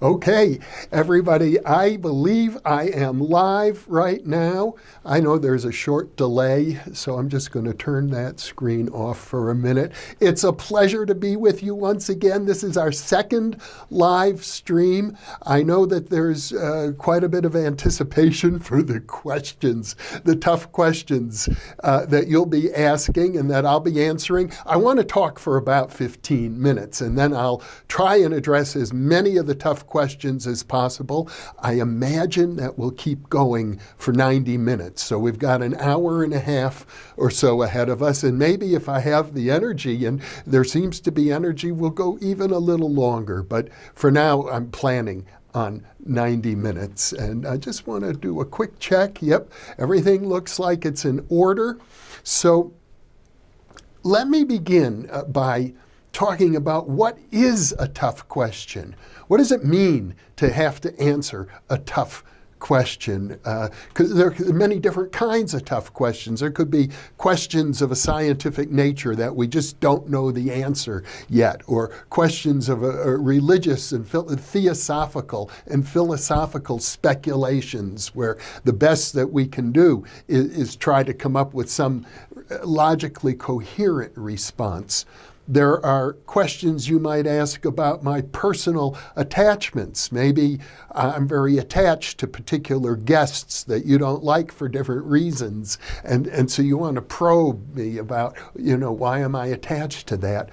Okay, everybody, I believe I am live right now. I know there's a short delay, so I'm just going to turn that screen off for a minute. It's a pleasure to be with you once again. This is our second live stream. I know that there's quite a bit of anticipation for the questions, the tough questions that you'll be asking and that I'll be answering. I want to talk for about 15 minutes, and then I'll try and address as many of the tough questions as possible. I imagine that we'll keep going for 90 minutes. So we've got an hour and a half or so ahead of us. And maybe if I have the energy, and there seems to be energy, we'll go even a little longer. But for now, I'm planning on 90 minutes. And I just want to do a quick check. Yep, everything looks like it's in order. So let me begin by talking about what is a tough question. What does it mean to have to answer a tough question? Because there are many different kinds of tough questions. There could be questions of a scientific nature that we just don't know the answer yet, or questions of a religious and theosophical and philosophical speculations where the best that we can do is try to come up with some logically coherent response. There are questions you might ask about my personal attachments. Maybe I'm very attached to particular guests that you don't like for different reasons. And so you want to probe me about, why am I attached to that?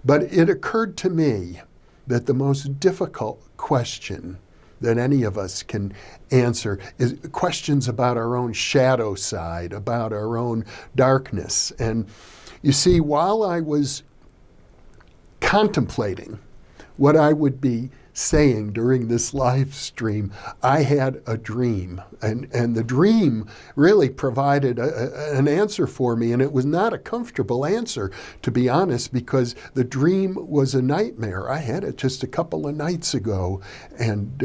But it occurred to me that the most difficult question that any of us can answer is questions about our own shadow side, about our own darkness. And you see, while I was contemplating what I would be saying during this live stream, I had a dream. And the dream really provided an answer for me. And it was not a comfortable answer, to be honest, because the dream was a nightmare. I had it just a couple of nights ago. And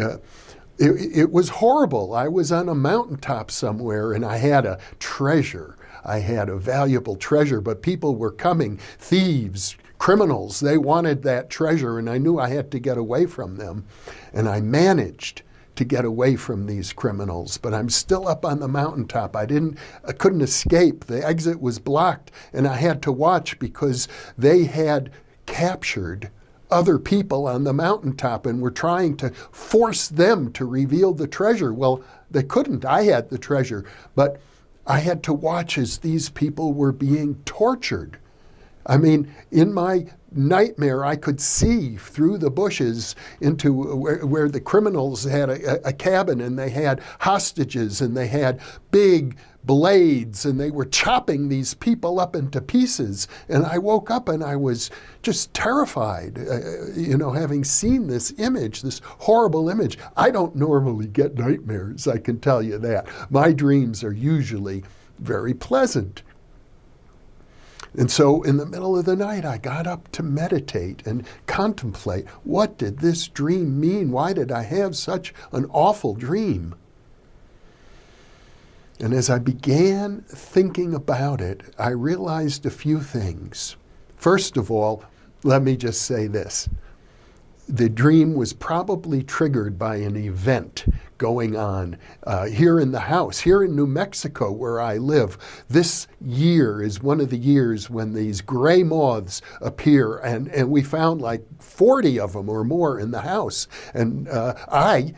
it was horrible. I was on a mountaintop somewhere and I had a treasure. I had a valuable treasure, but people were coming, thieves, criminals. They wanted that treasure, and I knew I had to get away from them. And I managed to get away from these criminals, but I'm still up on the mountaintop. I couldn't escape. The exit was blocked, and I had to watch because they had captured other people on the mountaintop and were trying to force them to reveal the treasure. Well, they couldn't. I had the treasure, but I had to watch as these people were being tortured. I mean, in my nightmare, I could see through the bushes into where the criminals had a cabin, and they had hostages, and they had big blades, and they were chopping these people up into pieces. And I woke up and I was just terrified, having seen this image, this horrible image. I don't normally get nightmares, I can tell you that. My dreams are usually very pleasant. And so in the middle of the night, I got up to meditate and contemplate, what did this dream mean? Why did I have such an awful dream? And as I began thinking about it, I realized a few things. First of all, let me just say this. The dream was probably triggered by an event going on here in the house, here in New Mexico where I live. This year is one of the years when these gray moths appear, and we found like 40 of them or more in the house. And I,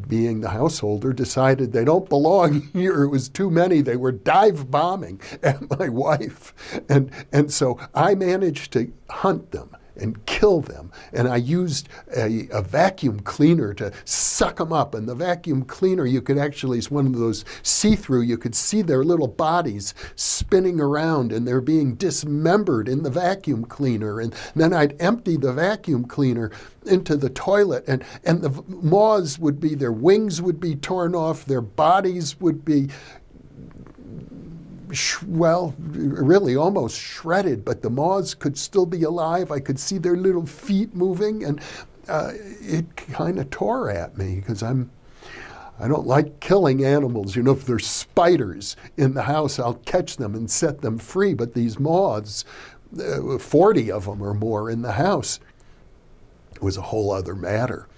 being the householder, decided they don't belong here. It was too many. They were dive bombing at my wife. And so I managed to hunt them and kill them. And I used a vacuum cleaner to suck them up. And the vacuum cleaner, you could actually, it's one of those see-through, you could see their little bodies spinning around and they're being dismembered in the vacuum cleaner. And then I'd empty the vacuum cleaner into the toilet, and the moths would be, their wings would be torn off, their bodies would be really almost shredded, but the moths could still be alive. I could see their little feet moving, and it kind of tore at me because I don't like killing animals. If there's spiders in the house, I'll catch them and set them free. But these moths, 40 of them or more in the house, was a whole other matter.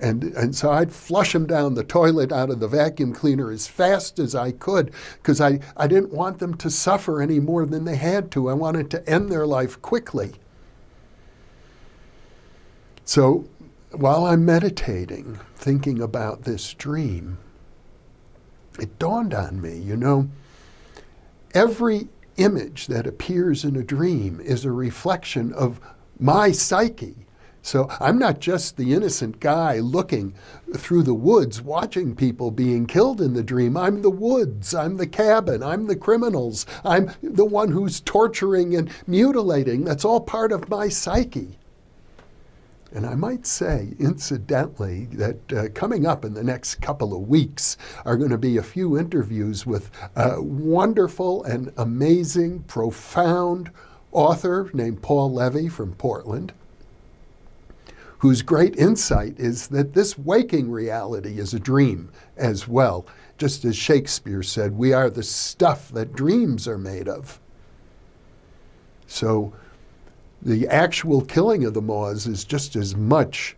And so I'd flush them down the toilet out of the vacuum cleaner as fast as I could because I didn't want them to suffer any more than they had to. I wanted to end their life quickly. So while I'm meditating, thinking about this dream, it dawned on me, every image that appears in a dream is a reflection of my psyche. So I'm not just the innocent guy looking through the woods, watching people being killed in the dream. I'm the woods, I'm the cabin, I'm the criminals, I'm the one who's torturing and mutilating. That's all part of my psyche. And I might say, incidentally, that coming up in the next couple of weeks are going to be a few interviews with a wonderful and amazing, profound author named Paul Levy from Portland, whose great insight is that this waking reality is a dream as well. Just as Shakespeare said, we are the stuff that dreams are made of. So the actual killing of the moths is just as much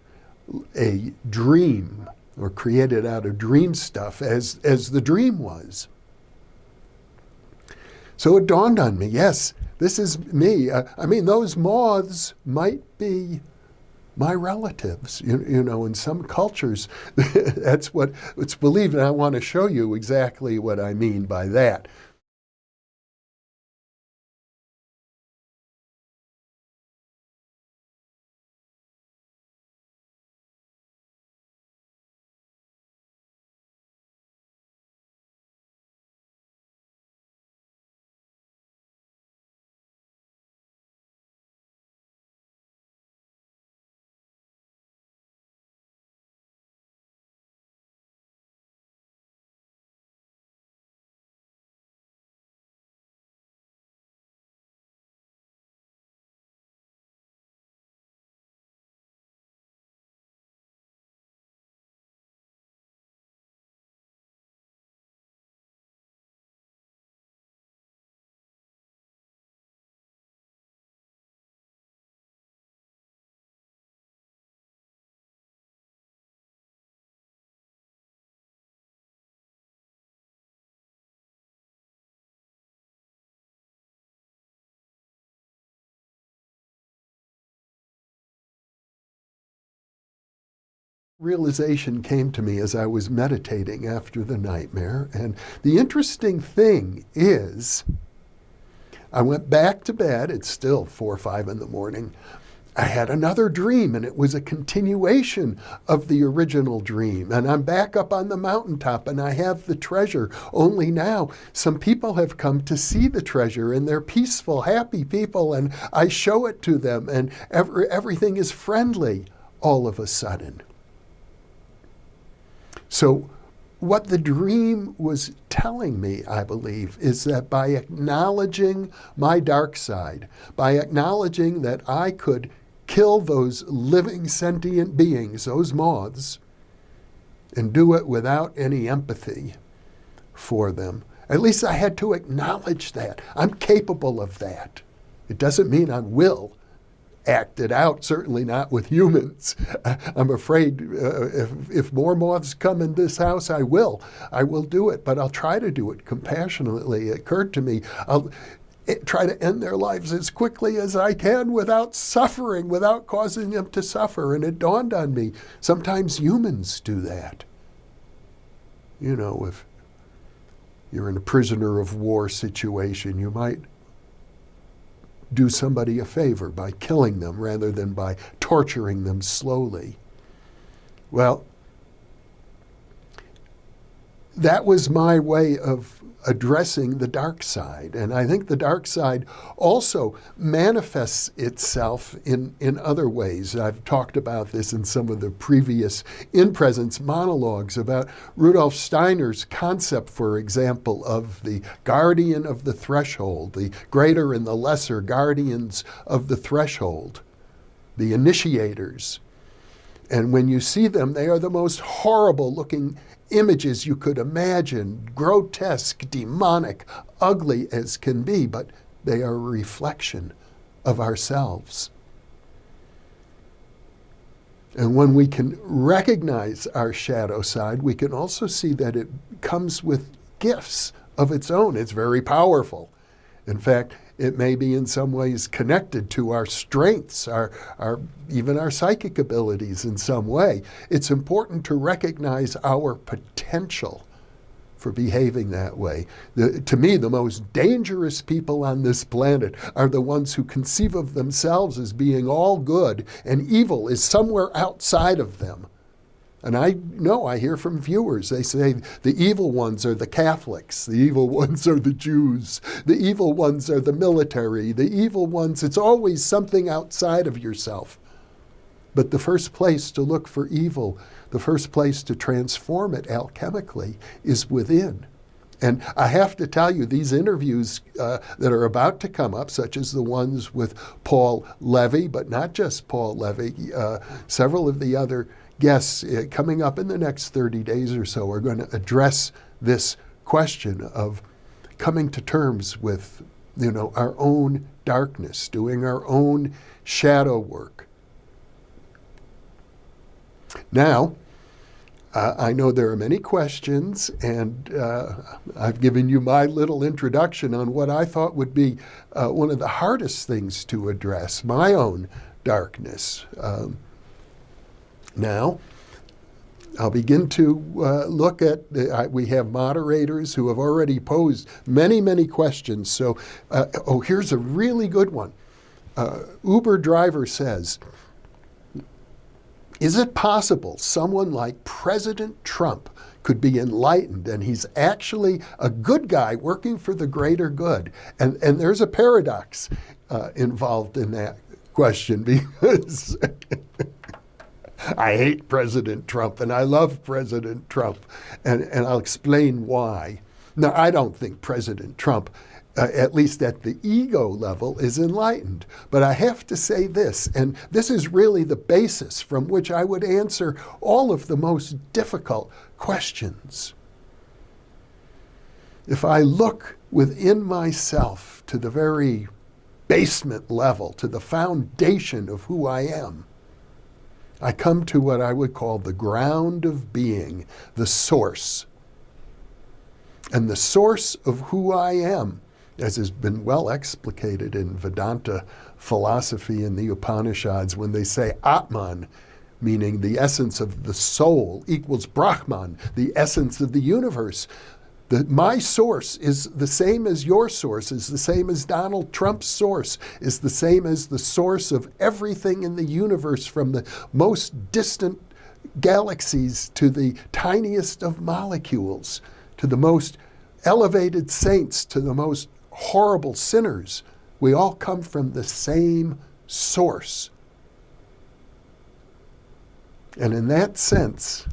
a dream or created out of dream stuff as the dream was. So it dawned on me, yes, this is me. Those moths might be my relatives. In some cultures, that's what it's believed, and I want to show you exactly what I mean by that. Realization came to me as I was meditating after the nightmare. And the interesting thing is, I went back to bed. It's still 4 or 5 in the morning. I had another dream, and it was a continuation of the original dream. And I'm back up on the mountaintop, and I have the treasure. Only now, some people have come to see the treasure, and they're peaceful, happy people, and I show it to them, and everything is friendly all of a sudden. So what the dream was telling me, I believe, is that by acknowledging my dark side, by acknowledging that I could kill those living sentient beings, those moths, and do it without any empathy for them, at least I had to acknowledge that. I'm capable of that. It doesn't mean I will act it out, certainly not with humans. I'm afraid if more moths come in this house, I will do it, but I'll try to do it compassionately. It occurred to me, I'll try to end their lives as quickly as I can without suffering, without causing them to suffer. And it dawned on me, sometimes humans do that. If you're in a prisoner of war situation, you might do somebody a favor by killing them rather than by torturing them slowly. Well, that was my way of addressing the dark side. And I think the dark side also manifests itself in other ways. I've talked about this in some of the previous in-presence monologues about Rudolf Steiner's concept, for example, of the guardian of the threshold, the greater and the lesser guardians of the threshold, the initiators. And when you see them, they are the most horrible looking images you could imagine, grotesque, demonic, ugly as can be, but they are a reflection of ourselves. And when we can recognize our shadow side, we can also see that it comes with gifts of its own. It's very powerful. In fact, it may be in some ways connected to our strengths, even our psychic abilities in some way. It's important to recognize our potential for behaving that way. To me, the most dangerous people on this planet are the ones who conceive of themselves as being all good and evil is somewhere outside of them. And I know, I hear from viewers, they say the evil ones are the Catholics, the evil ones are the Jews, the evil ones are the military, the evil ones, it's always something outside of yourself. But the first place to look for evil, the first place to transform it alchemically is within. And I have to tell you, these interviews that are about to come up, such as the ones with Paul Levy, but not just Paul Levy, several of the other guests coming up in the next 30 days or so are going to address this question of coming to terms with, our own darkness, doing our own shadow work. Now, I know there are many questions, and I've given you my little introduction on what I thought would be one of the hardest things to address, my own darkness. Now, I'll begin to look at, we have moderators who have already posed many, many questions. So, here's a really good one. Uber driver says, is it possible someone like President Trump could be enlightened and he's actually a good guy working for the greater good? And there's a paradox involved in that question, because I hate President Trump and I love President Trump, and I'll explain why. Now, I don't think President Trump, at least at the ego level, is enlightened. But I have to say this, and this is really the basis from which I would answer all of the most difficult questions. If I look within myself to the very basement level, to the foundation of who I am, I come to what I would call the ground of being, the source. And the source of who I am, as has been well explicated in Vedanta philosophy in the Upanishads, when they say Atman, meaning the essence of the soul, equals Brahman, the essence of the universe. My source is the same as your source, is the same as Donald Trump's source, is the same as the source of everything in the universe, from the most distant galaxies to the tiniest of molecules, to the most elevated saints, to the most horrible sinners. We all come from the same source. And in that sense,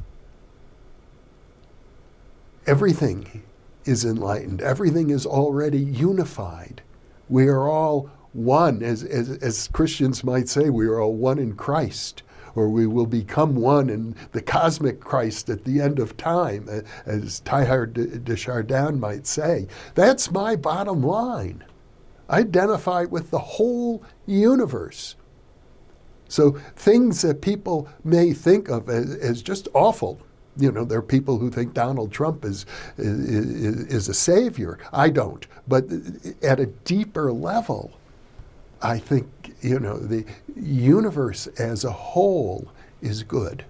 everything is enlightened. Everything is already unified. We are all one, as Christians might say, we are all one in Christ, or we will become one in the cosmic Christ at the end of time, as Teilhard de Chardin might say. That's my bottom line. I identify with the whole universe. So things that people may think of as just awful, there are people who think Donald Trump is a savior. I don't. But at a deeper level, I think, the universe as a whole is good,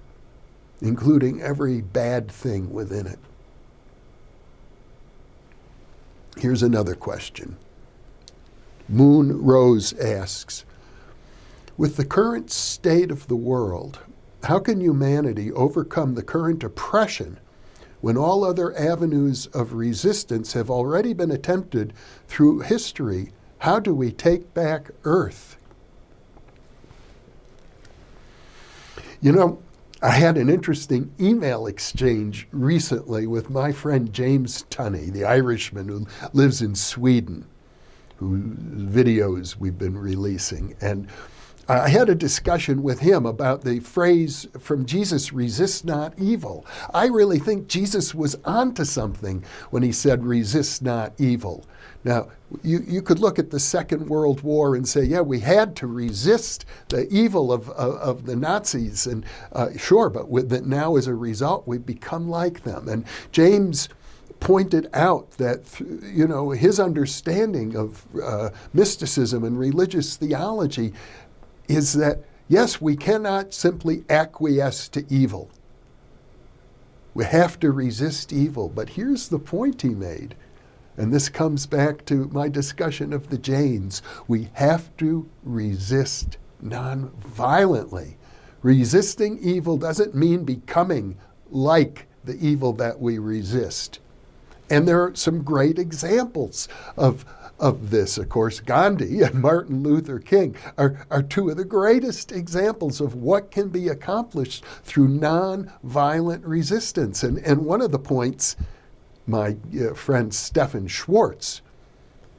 including every bad thing within it. Here's another question. Moon Rose asks, with the current state of the world, how can humanity overcome the current oppression when all other avenues of resistance have already been attempted through history? How do we take back Earth? I had an interesting email exchange recently with my friend James Tunney, the Irishman who lives in Sweden, whose videos we've been releasing. And I had a discussion with him about the phrase from Jesus, resist not evil. I really think Jesus was onto something when he said, resist not evil. Now, you could look at the Second World War and say, yeah, we had to resist the evil of the Nazis. And sure, but now as a result, we've become like them. And James pointed out that, his understanding of mysticism and religious theology is that, yes, we cannot simply acquiesce to evil. We have to resist evil. But here's the point he made, and this comes back to my discussion of the Jains. We have to resist non-violently. Resisting evil doesn't mean becoming like the evil that we resist. And there are some great examples of this. Of course, Gandhi and Martin Luther King are two of the greatest examples of what can be accomplished through non-violent resistance. And one of the points, my friend Stephen Schwartz,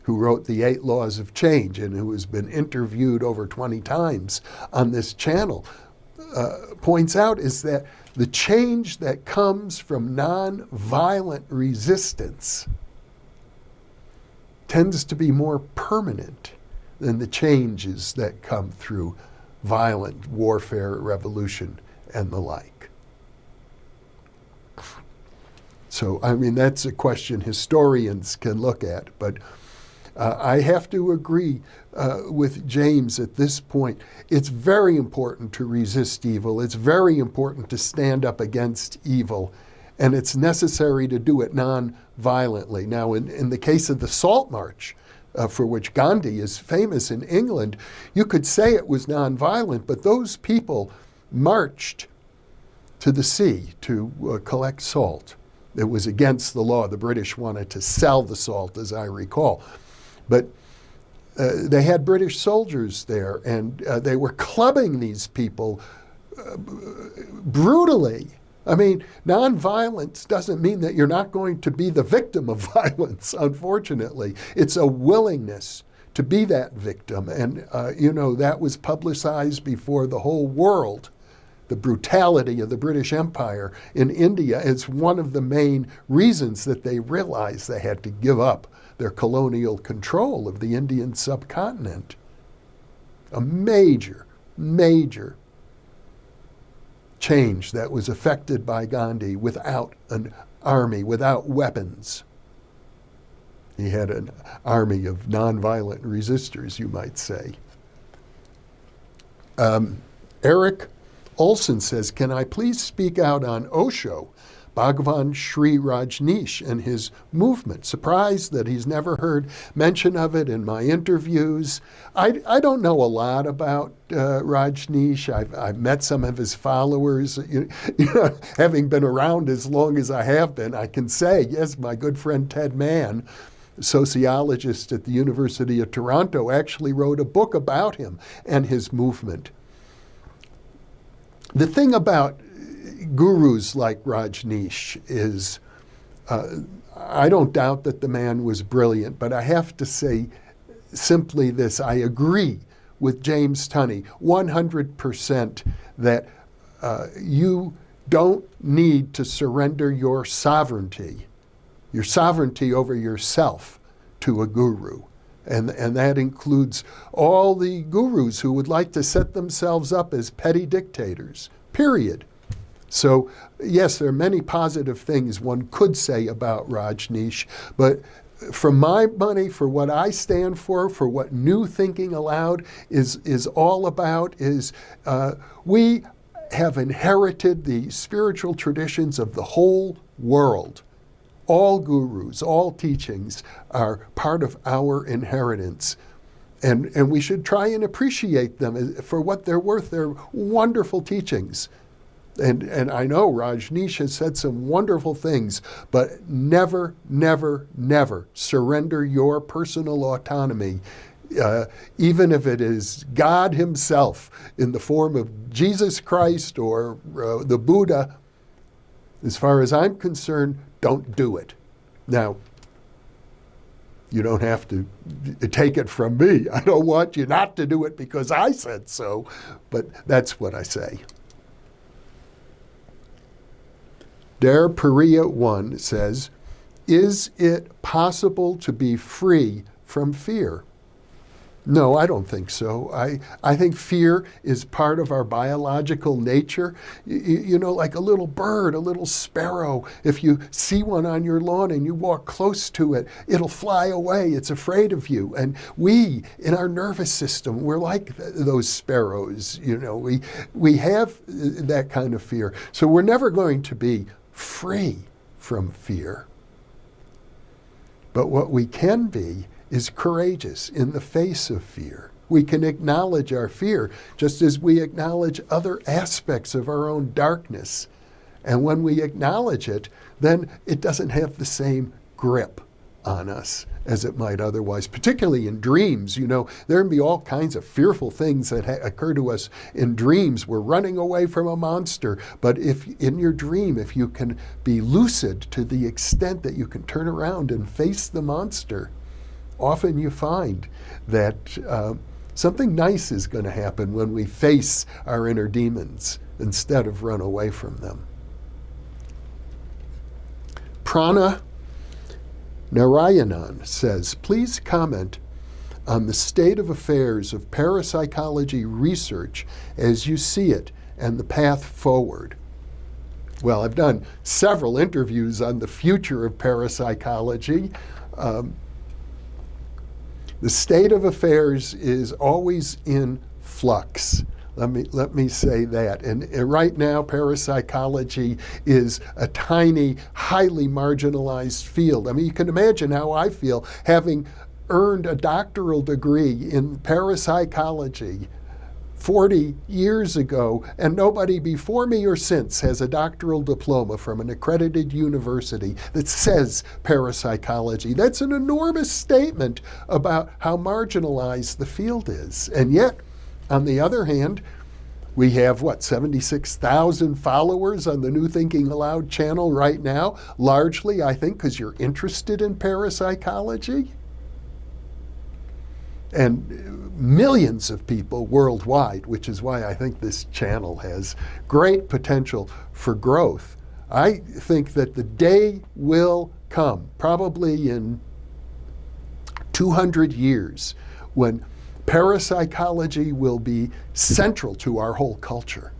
who wrote The 8 Laws of Change and who has been interviewed over 20 times on this channel, points out is that the change that comes from non-violent resistance tends to be more permanent than the changes that come through violent warfare, revolution, and the like. So, that's a question historians can look at, but I have to agree with James at this point. It's very important to resist evil. It's very important to stand up against evil, and it's necessary to do it non-violently. Now, in the case of the Salt March, for which Gandhi is famous in England, you could say it was non-violent, but those people marched to the sea to collect salt. It was against the law. The British wanted to sell the salt, as I recall. But they had British soldiers there, and they were clubbing these people brutally. Nonviolence doesn't mean that you're not going to be the victim of violence, unfortunately. It's a willingness to be that victim. And, that was publicized before the whole world. The brutality of the British Empire in India is one of the main reasons that they realized they had to give up their colonial control of the Indian subcontinent. A major, major change that was effected by Gandhi without an army, without weapons. He had an army of nonviolent resistors, you might say. Eric Olson says, can I please speak out on Osho, Bhagavan Sri Rajneesh, and his movement? Surprised that he's never heard mention of it in my interviews. I don't know a lot about Rajneesh. I've met some of his followers. Having been around as long as I have been, I can say, yes, my good friend Ted Mann, sociologist at the University of Toronto, actually wrote a book about him and his movement. The thing about gurus like Rajneesh is, I don't doubt that the man was brilliant, but I have to say simply this: I agree with James Tunney 100% that you don't need to surrender your sovereignty over yourself to a guru. And that includes all the gurus who would like to set themselves up as petty dictators, period. So, yes, there are many positive things one could say about Rajneesh, but for my money, for what I stand for what New Thinking Aloud is all about, is we have inherited the spiritual traditions of the whole world. All gurus, all teachings are part of our inheritance. And we should try and appreciate them for what they're worth. They're wonderful teachings. And I know Rajneesh has said some wonderful things, but never, never, never surrender your personal autonomy, even if it is God himself in the form of Jesus Christ or the Buddha. As far as I'm concerned, don't do it. Now, You don't have to take it from me. I don't want you not to do it because I said so, but that's what I say. Der Perea 1 says, is it possible to be free from fear? No, I don't think so. I think fear is part of our biological nature. You know, like a little bird, a little sparrow, if you see one on your lawn and you walk close to it, it'll fly away. It's afraid of you. And we, in our nervous system, we're like those sparrows. You know, we have that kind of fear. So we're never going to be free from fear. But what we can be is courageous in the face of fear. We can acknowledge our fear just as we acknowledge other aspects of our own darkness. And when we acknowledge it, then it doesn't have the same grip on us as it might otherwise, particularly in dreams. You know, there can be all kinds of fearful things that occur to us in dreams. We're running away from a monster, but if in your dream, if you can be lucid to the extent that you can turn around and face the monster, often you find that something nice is going to happen when we face our inner demons instead of run away from them. Prana Narayanan says, please comment on the state of affairs of parapsychology research as you see it and the path forward. Well, I've done several interviews on the future of parapsychology. The state of affairs is always in flux. Let me say that. And right now, parapsychology is a tiny, highly marginalized field. I mean, you can imagine how I feel having earned a doctoral degree in parapsychology 40 years ago, and nobody before me or since has a doctoral diploma from an accredited university that says parapsychology. That's an enormous statement about how marginalized the field is. And yet, on the other hand, we have, 76,000 followers on the New Thinking Aloud channel right now, largely, I think, because you're interested in parapsychology. And millions of people worldwide, which is why I think this channel has great potential for growth. I think that the day will come, probably in 200 years, when parapsychology will be central to our whole culture.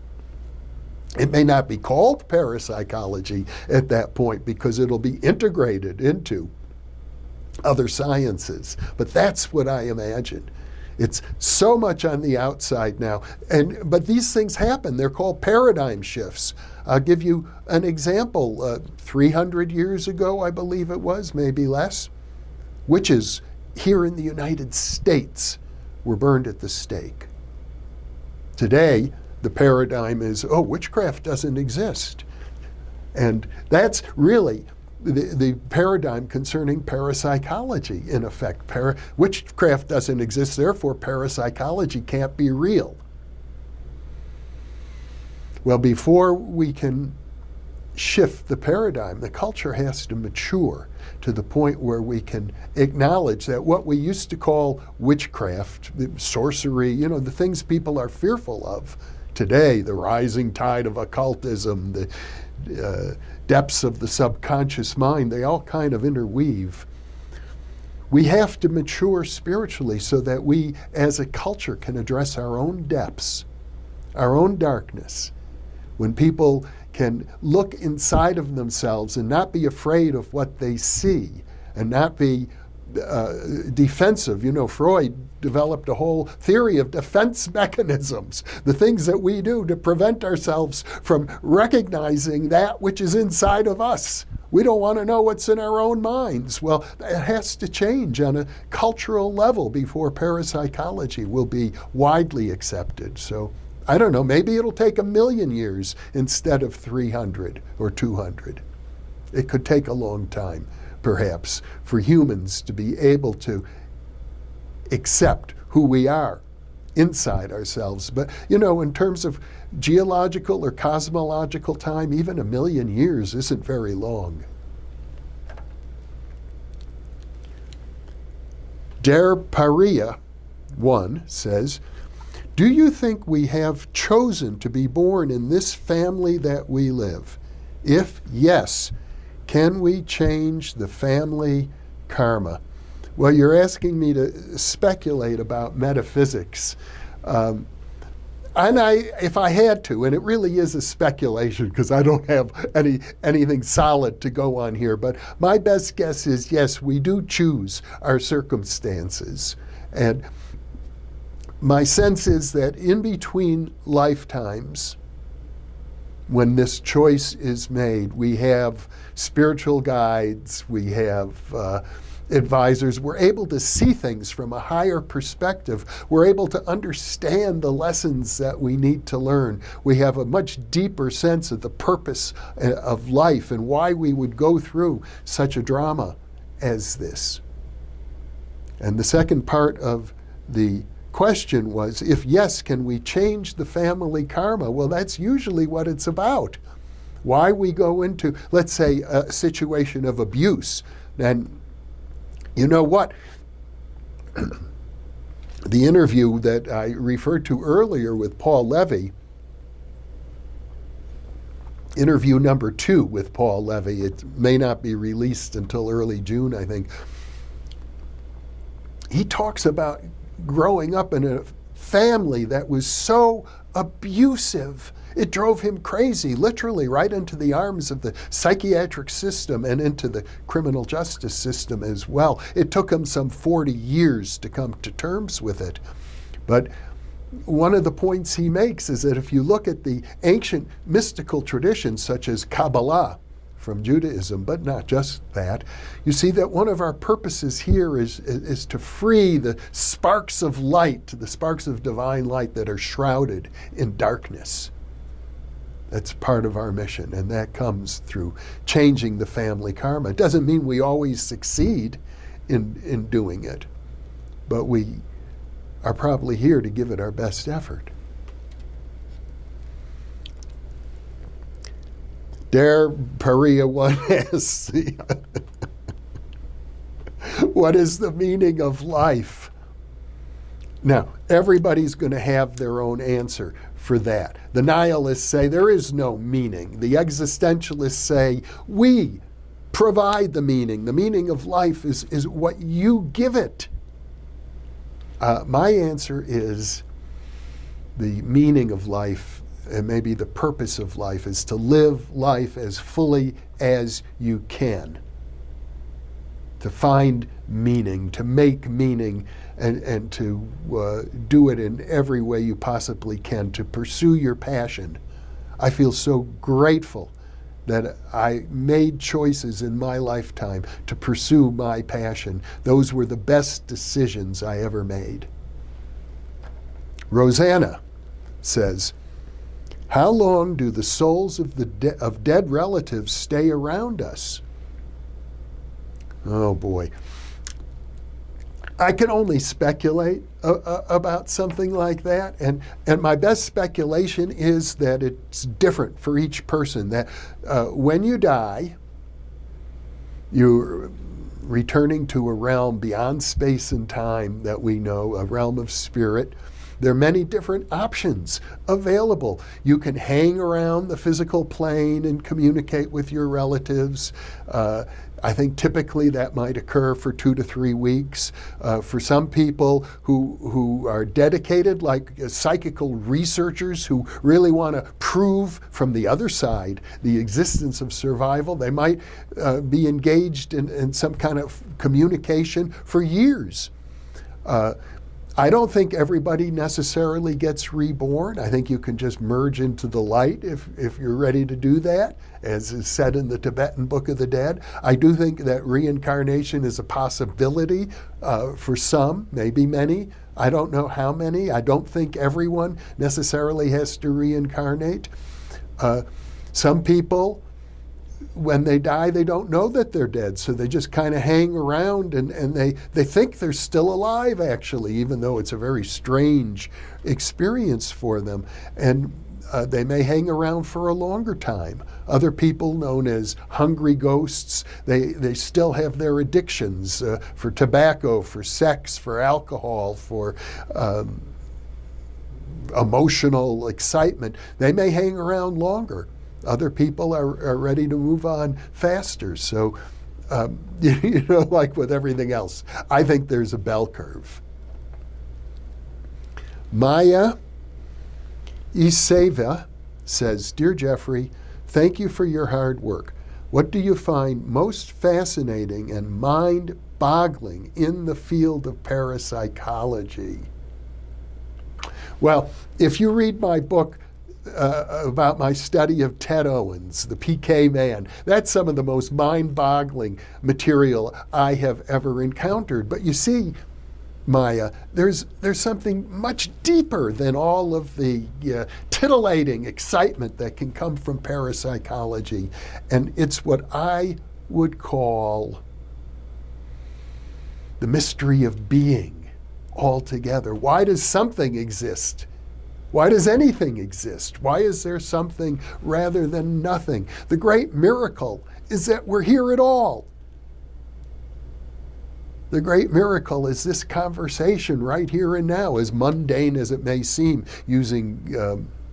It may not be called parapsychology at that point because it'll be integrated into other sciences, but that's what I imagine. It's so much on the outside now, but these things happen. They're called paradigm shifts. I'll give you an example. 300 years ago, I believe it was, maybe less, witches here in the United States were burned at the stake. Today, the paradigm is, witchcraft doesn't exist. And that's really the paradigm concerning parapsychology, in effect. Witchcraft doesn't exist, therefore parapsychology can't be real. Well, before we can shift the paradigm, the culture has to mature to the point where we can acknowledge that what we used to call witchcraft, sorcery, the things people are fearful of today, the rising tide of occultism, the depths of the subconscious mind, they all kind of interweave. We have to mature spiritually so that we, as a culture, can address our own depths, our own darkness. When people can look inside of themselves and not be afraid of what they see and not be defensive. Freud developed a whole theory of defense mechanisms, the things that we do to prevent ourselves from recognizing that which is inside of us. We don't want to know what's in our own minds. Well, it has to change on a cultural level before parapsychology will be widely accepted. So I don't know, maybe it'll take 1,000,000 years instead of 300 or 200. It could take a long time, perhaps, for humans to be able to accept who we are inside ourselves. But, in terms of geological or cosmological time, even 1,000,000 years isn't very long. Der Paria 1 says, do you think we have chosen to be born in this family that we live? If yes, can we change the family karma? Well, you're asking me to speculate about metaphysics. And if I had to, and it really is a speculation because I don't have anything solid to go on here, but my best guess is yes, we do choose our circumstances. And my sense is that in between lifetimes, when this choice is made, we have spiritual guides, we have advisors, we're able to see things from a higher perspective. We're able to understand the lessons that we need to learn. We have a much deeper sense of the purpose of life and why we would go through such a drama as this. And the second part of the question was, if yes, can we change the family karma? Well, that's usually what it's about. Why we go into, let's say, a situation of abuse. And you know what? The interview that I referred to earlier with Paul Levy, interview number 2 with Paul Levy, it may not be released until early June, I think. He talks about growing up in a family that was so abusive. It drove him crazy, literally right into the arms of the psychiatric system and into the criminal justice system as well. It took him some 40 years to come to terms with it. But one of the points he makes is that if you look at the ancient mystical traditions such as Kabbalah from Judaism, but not just that, you see that one of our purposes here is to free the sparks of light, the sparks of divine light that are shrouded in darkness. That's part of our mission, and that comes through changing the family karma. It doesn't mean we always succeed in doing it, but we are probably here to give it our best effort. Der Paria 1 asks, what is the meaning of life? Now, everybody's going to have their own answer for that. The nihilists say there is no meaning. The existentialists say we provide the meaning. The meaning of life is what you give it. My answer is the meaning of life, and maybe the purpose of life, is to live life as fully as you can. To find meaning, to make meaning, and to do it in every way you possibly can, to pursue your passion. I feel so grateful that I made choices in my lifetime to pursue my passion. Those were the best decisions I ever made. Rosanna says, how long do the souls of of dead relatives stay around us? Oh boy. I can only speculate about something like that, and my best speculation is that it's different for each person, that when you die, you're returning to a realm beyond space and time that we know, a realm of spirit. There are many different options available. You can hang around the physical plane and communicate with your relatives. I think typically that might occur for 2 to 3 weeks. For some people who are dedicated, like psychical researchers who really want to prove from the other side the existence of survival, they might be engaged in some kind of communication for years. I don't think everybody necessarily gets reborn. I think you can just merge into the light if you're ready to do that, as is said in the Tibetan Book of the Dead. I do think that reincarnation is a possibility for some, maybe many. I don't know how many. I don't think everyone necessarily has to reincarnate. Some people, when they die, they don't know that they're dead, so they just kind of hang around and they think they're still alive, actually, even though it's a very strange experience for them. And They may hang around for a longer time. Other people, known as hungry ghosts, they still have their addictions for tobacco, for sex, for alcohol, for emotional excitement. They may hang around longer. Other people are ready to move on faster. So, like with everything else, I think there's a bell curve. Maya Iseva says, Dear Jeffrey, thank you for your hard work. What do you find most fascinating and mind-boggling in the field of parapsychology? Well, if you read my book about my study of Ted Owens, the PK Man, that's some of the most mind-boggling material I have ever encountered. But you see, Maya, there's something much deeper than all of the titillating excitement that can come from parapsychology, and it's what I would call the mystery of being altogether. Why does something exist? Why does anything exist? Why is there something rather than nothing? The great miracle is that we're here at all. The great miracle is this conversation right here and now, as mundane as it may seem, using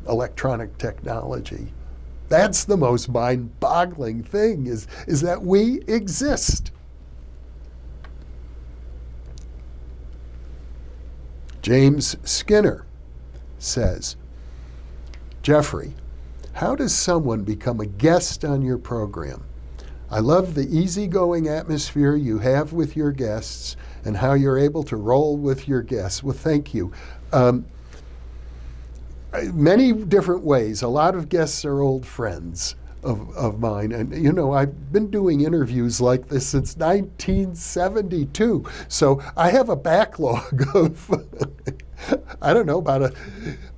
electronic technology. That's the most mind-boggling thing, is that we exist. James Skinner says, Jeffrey, how does someone become a guest on your program? I love the easygoing atmosphere you have with your guests and how you're able to roll with your guests. Well, thank you. Many different ways. A lot of guests are old friends of mine. And, I've been doing interviews like this since 1972. So I have a backlog of, I don't know, about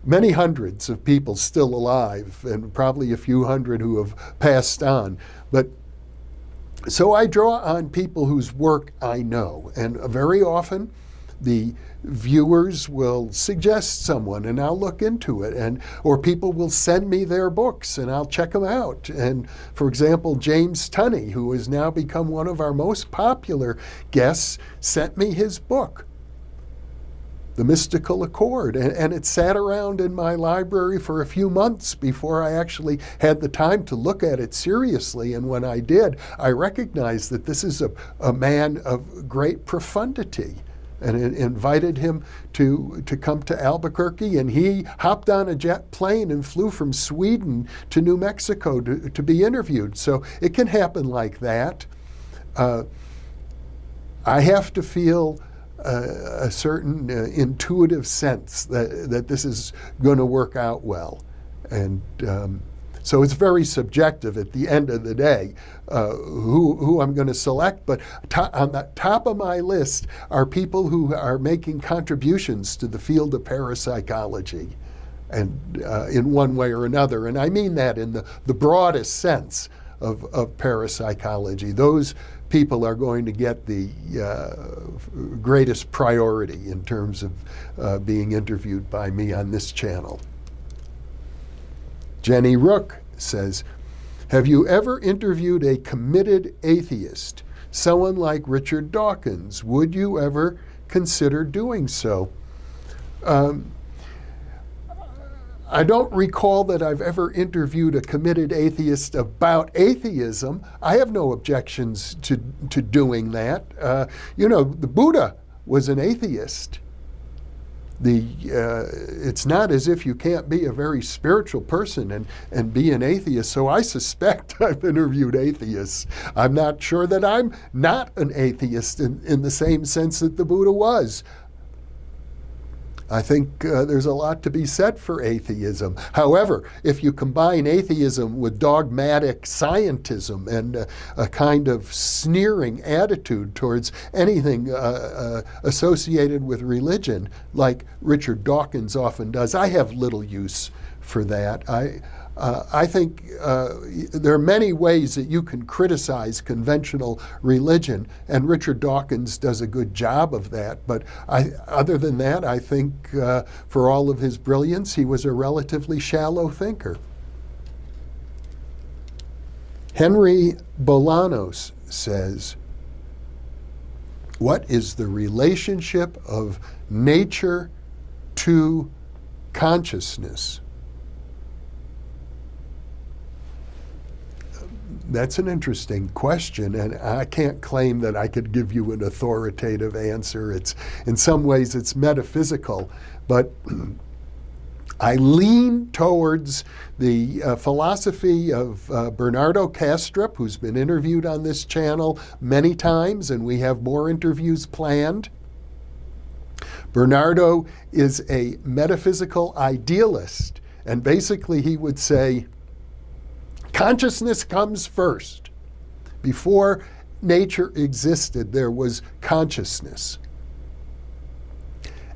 many hundreds of people still alive and probably a few hundred who have passed on. But so I draw on people whose work I know, and very often the viewers will suggest someone and I'll look into it, or people will send me their books and I'll check them out. And for example, James Tunney, who has now become one of our most popular guests, sent me his book, The Mystical Accord, and it sat around in my library for a few months before I actually had the time to look at it seriously. And when I did, I recognized that this is a man of great profundity, and it invited him to come to Albuquerque, and he hopped on a jet plane and flew from Sweden to New Mexico to be interviewed. So it can happen like that. I have to feel a certain intuitive sense that this is going to work out well. And so it's very subjective at the end of the day who I'm going to select. But on the top of my list are people who are making contributions to the field of parapsychology, and in one way or another. And I mean that in the broadest sense of parapsychology. Those people are going to get the greatest priority in terms of being interviewed by me on this channel. Jenny Rook says, have you ever interviewed a committed atheist, someone like Richard Dawkins? Would you ever consider doing so? I don't recall that I've ever interviewed a committed atheist about atheism. I have no objections to doing that. The Buddha was an atheist. It's not as if you can't be a very spiritual person and be an atheist. So I suspect I've interviewed atheists. I'm not sure that I'm not an atheist in the same sense that the Buddha was. I think there's a lot to be said for atheism. However, if you combine atheism with dogmatic scientism and a kind of sneering attitude towards anything associated with religion, like Richard Dawkins often does, I have little use for that. I think there are many ways that you can criticize conventional religion, and Richard Dawkins does a good job of that. But other than that, I think for all of his brilliance, he was a relatively shallow thinker. Henry Bolanos says, what is the relationship of nature to consciousness? That's an interesting question, and I can't claim that I could give you an authoritative answer. In some ways, it's metaphysical, but I lean towards the philosophy of Bernardo Kastrup, who's been interviewed on this channel many times, and we have more interviews planned. Bernardo is a metaphysical idealist, and basically he would say, consciousness comes first. Before nature existed, there was consciousness.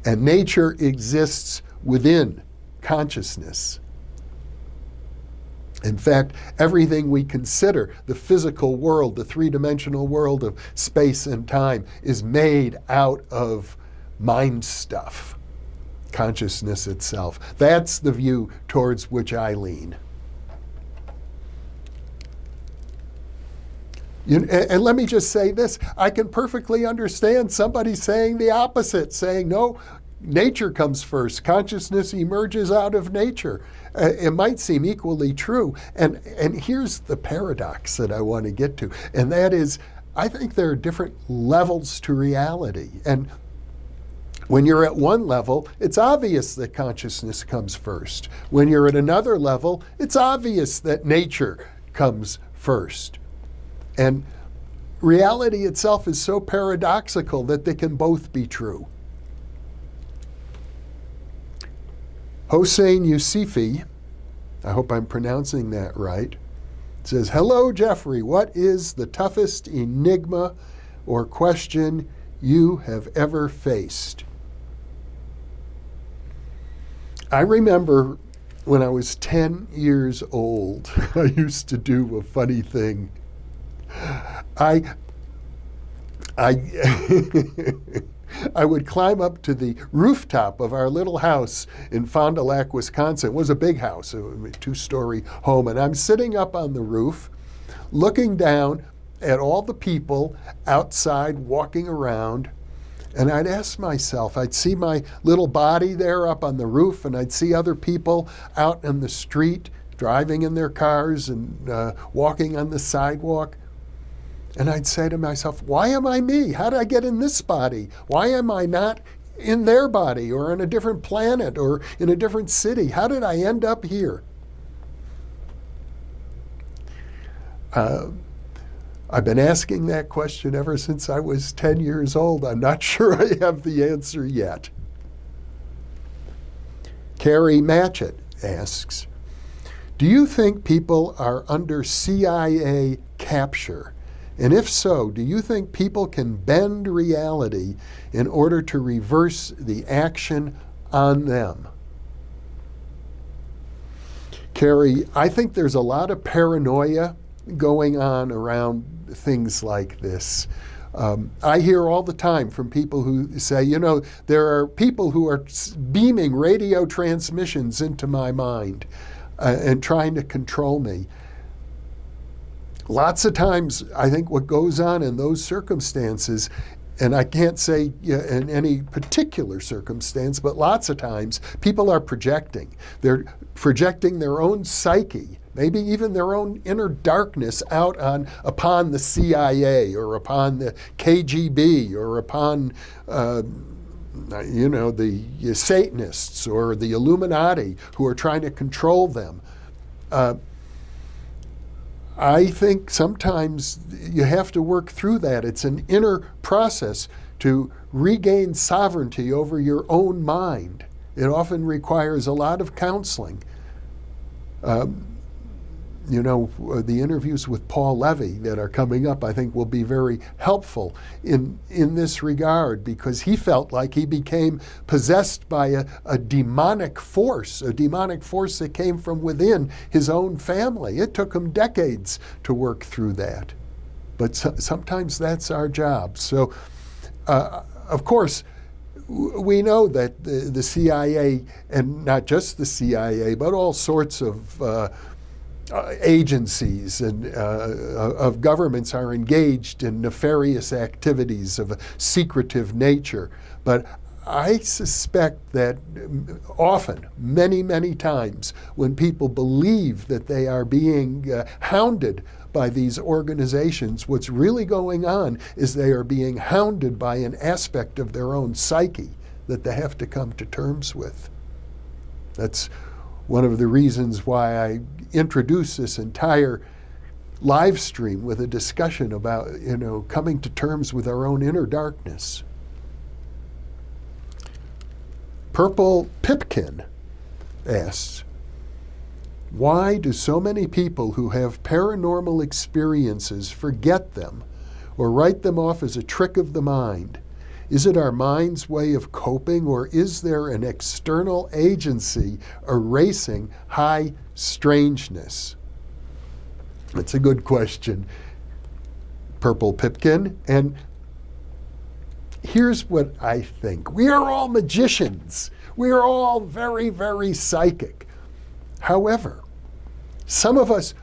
And nature exists within consciousness. In fact, everything we consider, the physical world, the three-dimensional world of space and time, is made out of mind stuff, consciousness itself. That's the view towards which I lean. And let me just say this, I can perfectly understand somebody saying the opposite, saying, no, nature comes first, consciousness emerges out of nature. It might seem equally true. And here's the paradox that I want to get to, and that is, I think there are different levels to reality. And when you're at one level, it's obvious that consciousness comes first. When you're at another level, it's obvious that nature comes first. And reality itself is so paradoxical that they can both be true. Hossein Yusufi, I hope I'm pronouncing that right, says, hello, Jeffrey, what is the toughest enigma or question you have ever faced? I remember when I was 10 years old, I used to do a funny thing. I would climb up to the rooftop of our little house in Fond du Lac, Wisconsin. It was a big house, a 2-story home. And I'm sitting up on the roof, looking down at all the people outside walking around. And I'd ask myself, I'd see my little body there up on the roof, and I'd see other people out in the street, driving in their cars and walking on the sidewalk. And I'd say to myself, why am I me? How did I get in this body? Why am I not in their body or on a different planet or in a different city? How did I end up here? I've been asking that question ever since I was 10 years old. I'm not sure I have the answer yet. Carrie Matchett asks, do you think people are under CIA capture? And if so, do you think people can bend reality in order to reverse the action on them? Carrie, I think there's a lot of paranoia going on around things like this. I hear all the time from people who say, there are people who are beaming radio transmissions into my mind and trying to control me. Lots of times, I think what goes on in those circumstances, and I can't say in any particular circumstance, but lots of times people are projecting. They're projecting their own psyche, maybe even their own inner darkness out upon the CIA or upon the KGB or upon the Satanists or the Illuminati who are trying to control them. I think sometimes you have to work through that. It's an inner process to regain sovereignty over your own mind. It often requires a lot of counseling. The interviews with Paul Levy that are coming up, I think, will be very helpful in this regard, because he felt like he became possessed by a demonic force that came from within his own family. It took him decades to work through that. But sometimes that's our job. So, of course, we know that the CIA, and not just the CIA, but all sorts of agencies and of governments are engaged in nefarious activities of a secretive nature. But I suspect that often, many, many times, when people believe that they are being hounded by these organizations, what's really going on is they are being hounded by an aspect of their own psyche that they have to come to terms with. That's one of the reasons why I introduce this entire live stream with a discussion about, coming to terms with our own inner darkness. Purple Pipkin asks, why do so many people who have paranormal experiences forget them or write them off as a trick of the mind? Is it our mind's way of coping, or is there an external agency erasing high strangeness? That's a good question, Purple Pipkin. And here's what I think. We are all magicians. We are all very, very psychic. However, some of us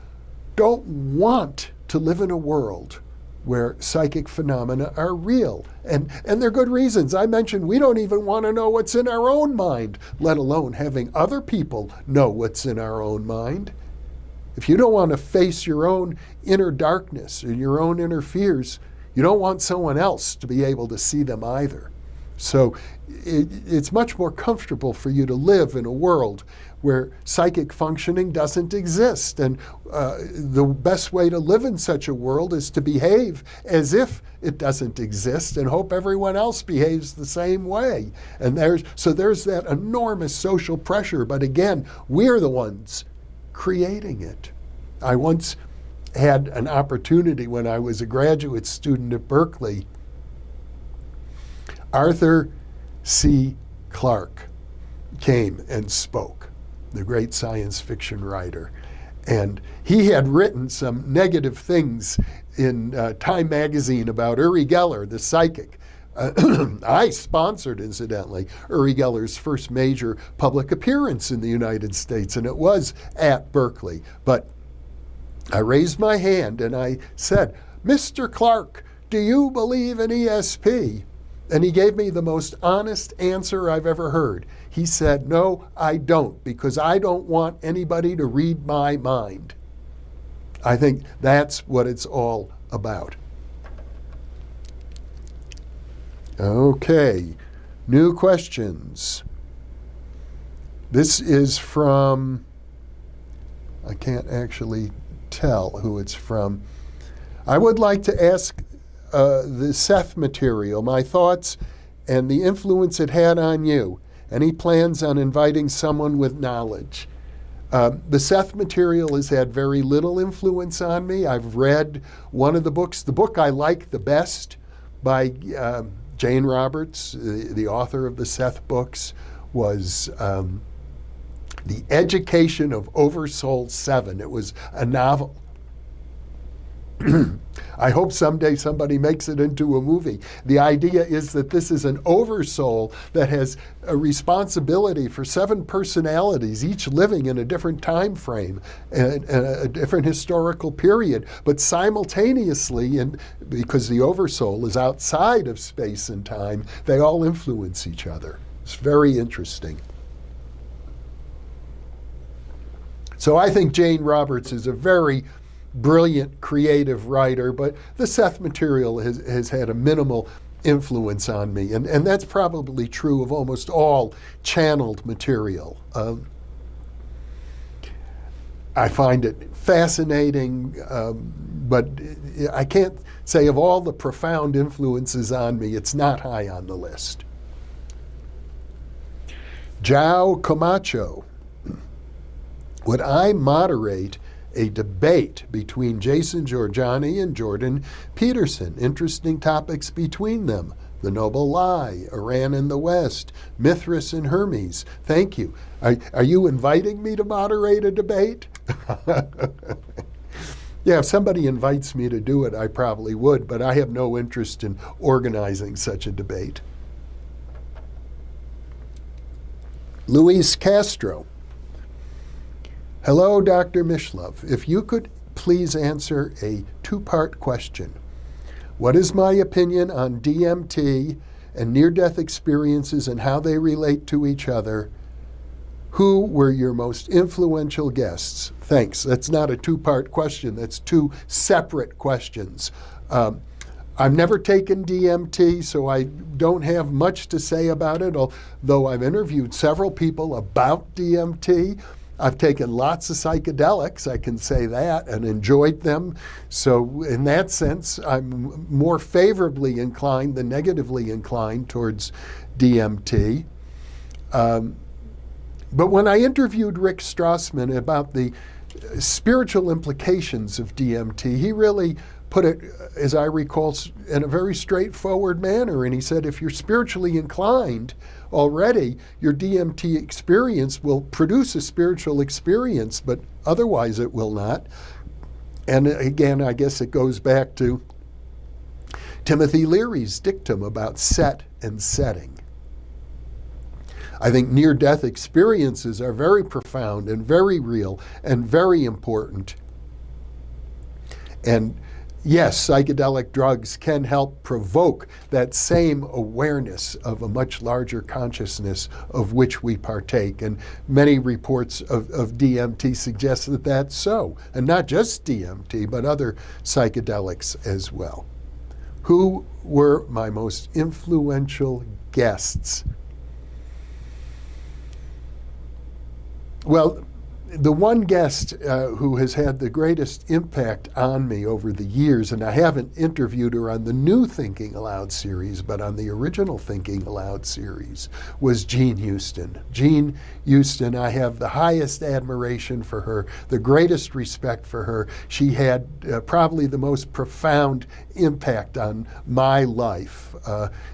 don't want to live in a world where psychic phenomena are real. And they're good reasons. I mentioned we don't even want to know what's in our own mind, let alone having other people know what's in our own mind. If you don't want to face your own inner darkness and your own inner fears, you don't want someone else to be able to see them either. So it's much more comfortable for you to live in a world where psychic functioning doesn't exist. And the best way to live in such a world is to behave as if it doesn't exist and hope everyone else behaves the same way. And there's that enormous social pressure. But again, we're the ones creating it. I once had an opportunity when I was a graduate student at Berkeley. Arthur C. Clarke came and spoke, the great science fiction writer. And he had written some negative things in Time magazine about Uri Geller, the psychic. I sponsored, incidentally, Uri Geller's first major public appearance in the United States, and it was at Berkeley. But I raised my hand and I said, "Mr. Clarke, do you believe in ESP?" And he gave me the most honest answer I've ever heard. He said, "No, I don't, because I don't want anybody to read my mind." I think that's what it's all about. Okay, new questions. This is from, I can't actually tell who it's from. I would like to ask the Seth material, my thoughts and the influence it had on you. Any plans on inviting someone with knowledge? The Seth material has had very little influence on me. I've read one of the books. The book I like the best by Jane Roberts, the author of the Seth books, was The Education of Oversoul 7. It was a novel. I hope someday somebody makes it into a movie. The idea is that this is an oversoul that has a responsibility for 7 personalities, each living in a different time frame and a different historical period. But simultaneously, and because the oversoul is outside of space and time, they all influence each other. It's very interesting. So I think Jane Roberts is a very brilliant, creative writer, but the Seth material has had a minimal influence on me. And that's probably true of almost all channeled material. I find it fascinating, but I can't say of all the profound influences on me, it's not high on the list. João Camacho. Would I moderate a debate between Jason Giorgiani and Jordan Peterson. Interesting topics between them. The Noble Lie, Iran and the West, Mithras and Hermes. Thank you. Are you inviting me to moderate a debate? Yeah, if somebody invites me to do it, I probably would, but I have no interest in organizing such a debate. Luis Castro. Hello, Dr. Mishlove. If you could please answer a two-part question. What is my opinion on DMT and near-death experiences and how they relate to each other? Who were your most influential guests? Thanks. That's not a two-part question. That's two separate questions. I've never taken DMT, so I don't have much to say about it, although I've interviewed several people about DMT. I've taken lots of psychedelics, I can say that, and enjoyed them. So in that sense, I'm more favorably inclined than negatively inclined towards DMT. But when I interviewed Rick Strassman about the spiritual implications of DMT, he really put it, as I recall, in a very straightforward manner. And he said, if you're spiritually inclined already, your DMT experience will produce a spiritual experience, but otherwise it will not. And again, I guess it goes back to Timothy Leary's dictum about set and setting. I think near-death experiences are very profound and very real and very important. And yes, psychedelic drugs can help provoke that same awareness of a much larger consciousness of which we partake. And many reports of DMT suggest that that's so. And not just DMT, but other psychedelics as well. Who were my most influential guests? Well, the one guest who has had the greatest impact on me over the years, and I haven't interviewed her on the new Thinking Aloud series, but on the original Thinking Aloud series, was Jean Houston. Jean Houston, I have the highest admiration for her, the greatest respect for her. She had probably the most profound impact on my life.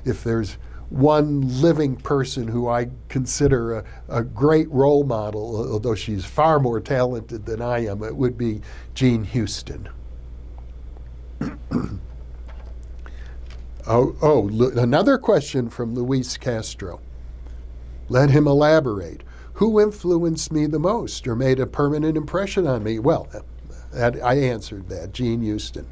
If there's one living person who I consider a great role model, although she's far more talented than I am, it would be Jean Houston. Another question from Luis Castro. Let him elaborate. Who influenced me the most or made a permanent impression on me? Well, I answered that, Jean Houston.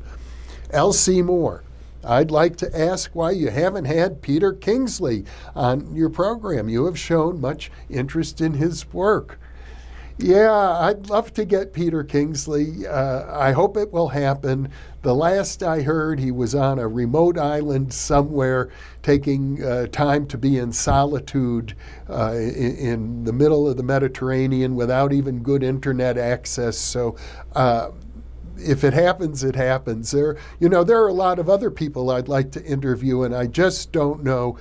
L.C. Moore. I'd like to ask why you haven't had Peter Kingsley on your program. You have shown much interest in his work. Yeah, I'd love to get Peter Kingsley. I hope it will happen. The last I heard, he was on a remote island somewhere, taking time to be in solitude in the middle of the Mediterranean without even good internet access. So if it happens, it happens. There are a lot of other people I'd like to interview, and I just don't know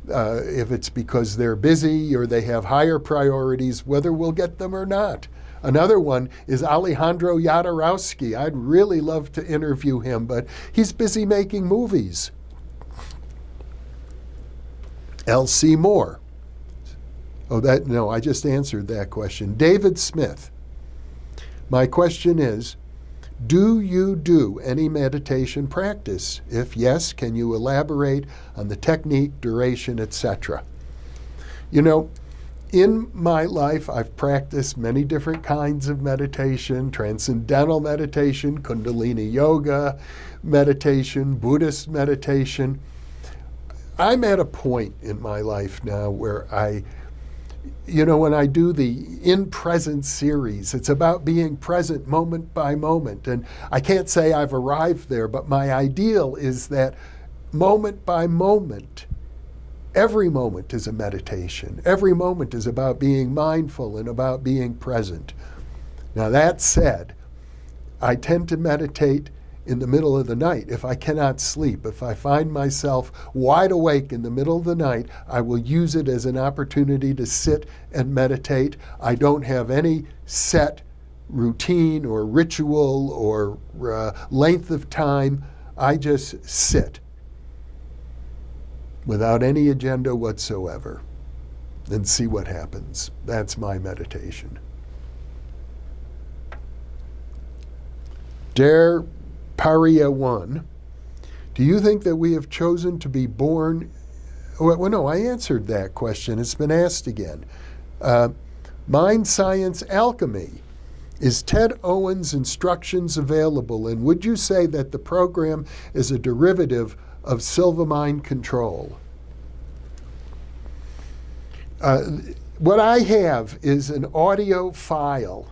if it's because they're busy or they have higher priorities, whether we'll get them or not. Another one is Alejandro Jodorowsky. I'd really love to interview him, but he's busy making movies. L.C. Moore. I just answered that question. David Smith. My question is, do you do any meditation practice? If yes, can you elaborate on the technique, duration, etc.? In my life, I've practiced many different kinds of meditation, transcendental meditation, Kundalini yoga meditation, Buddhist meditation. I'm at a point in my life now where when I do the In Present series, it's about being present moment by moment. And I can't say I've arrived there, but my ideal is that moment by moment, every moment is a meditation. Every moment is about being mindful and about being present. Now that said, I tend to meditate in the middle of the night if I cannot sleep. If I find myself wide awake in the middle of the night, I will use it as an opportunity to sit and meditate. I don't have any set routine or ritual or length of time. I just sit without any agenda whatsoever and see what happens. That's my meditation. Dare Paria 1, do you think that we have chosen to be born? Well, no, I answered that question. It's been asked again. Mind Science Alchemy. Is Ted Owens' instructions available? And would you say that the program is a derivative of Silva Mind Control? What I have is an audio file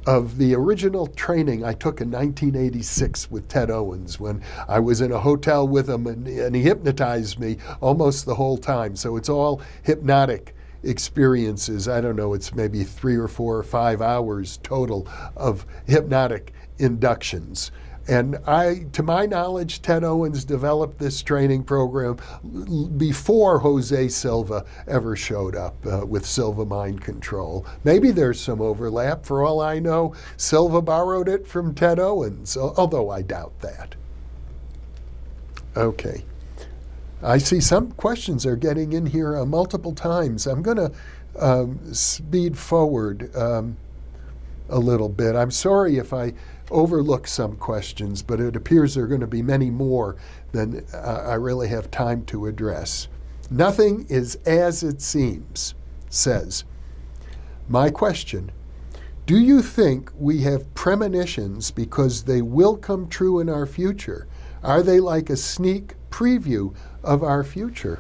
of the original training I took in 1986 with Ted Owens when I was in a hotel with him, and he hypnotized me almost the whole time. So it's all hypnotic experiences. I don't know, it's maybe 3 or 4 or 5 hours total of hypnotic inductions. And to my knowledge, Ted Owens developed this training program before Jose Silva ever showed up with Silva Mind Control. Maybe there's some overlap. For all I know, Silva borrowed it from Ted Owens, although I doubt that. Okay. I see some questions are getting in here multiple times. I'm going to speed forward a little bit. I'm sorry if I overlook some questions, but it appears there are going to be many more than I really have time to address. Nothing is as it seems, says. My question, do you think we have premonitions because they will come true in our future? Are they like a sneak preview of our future?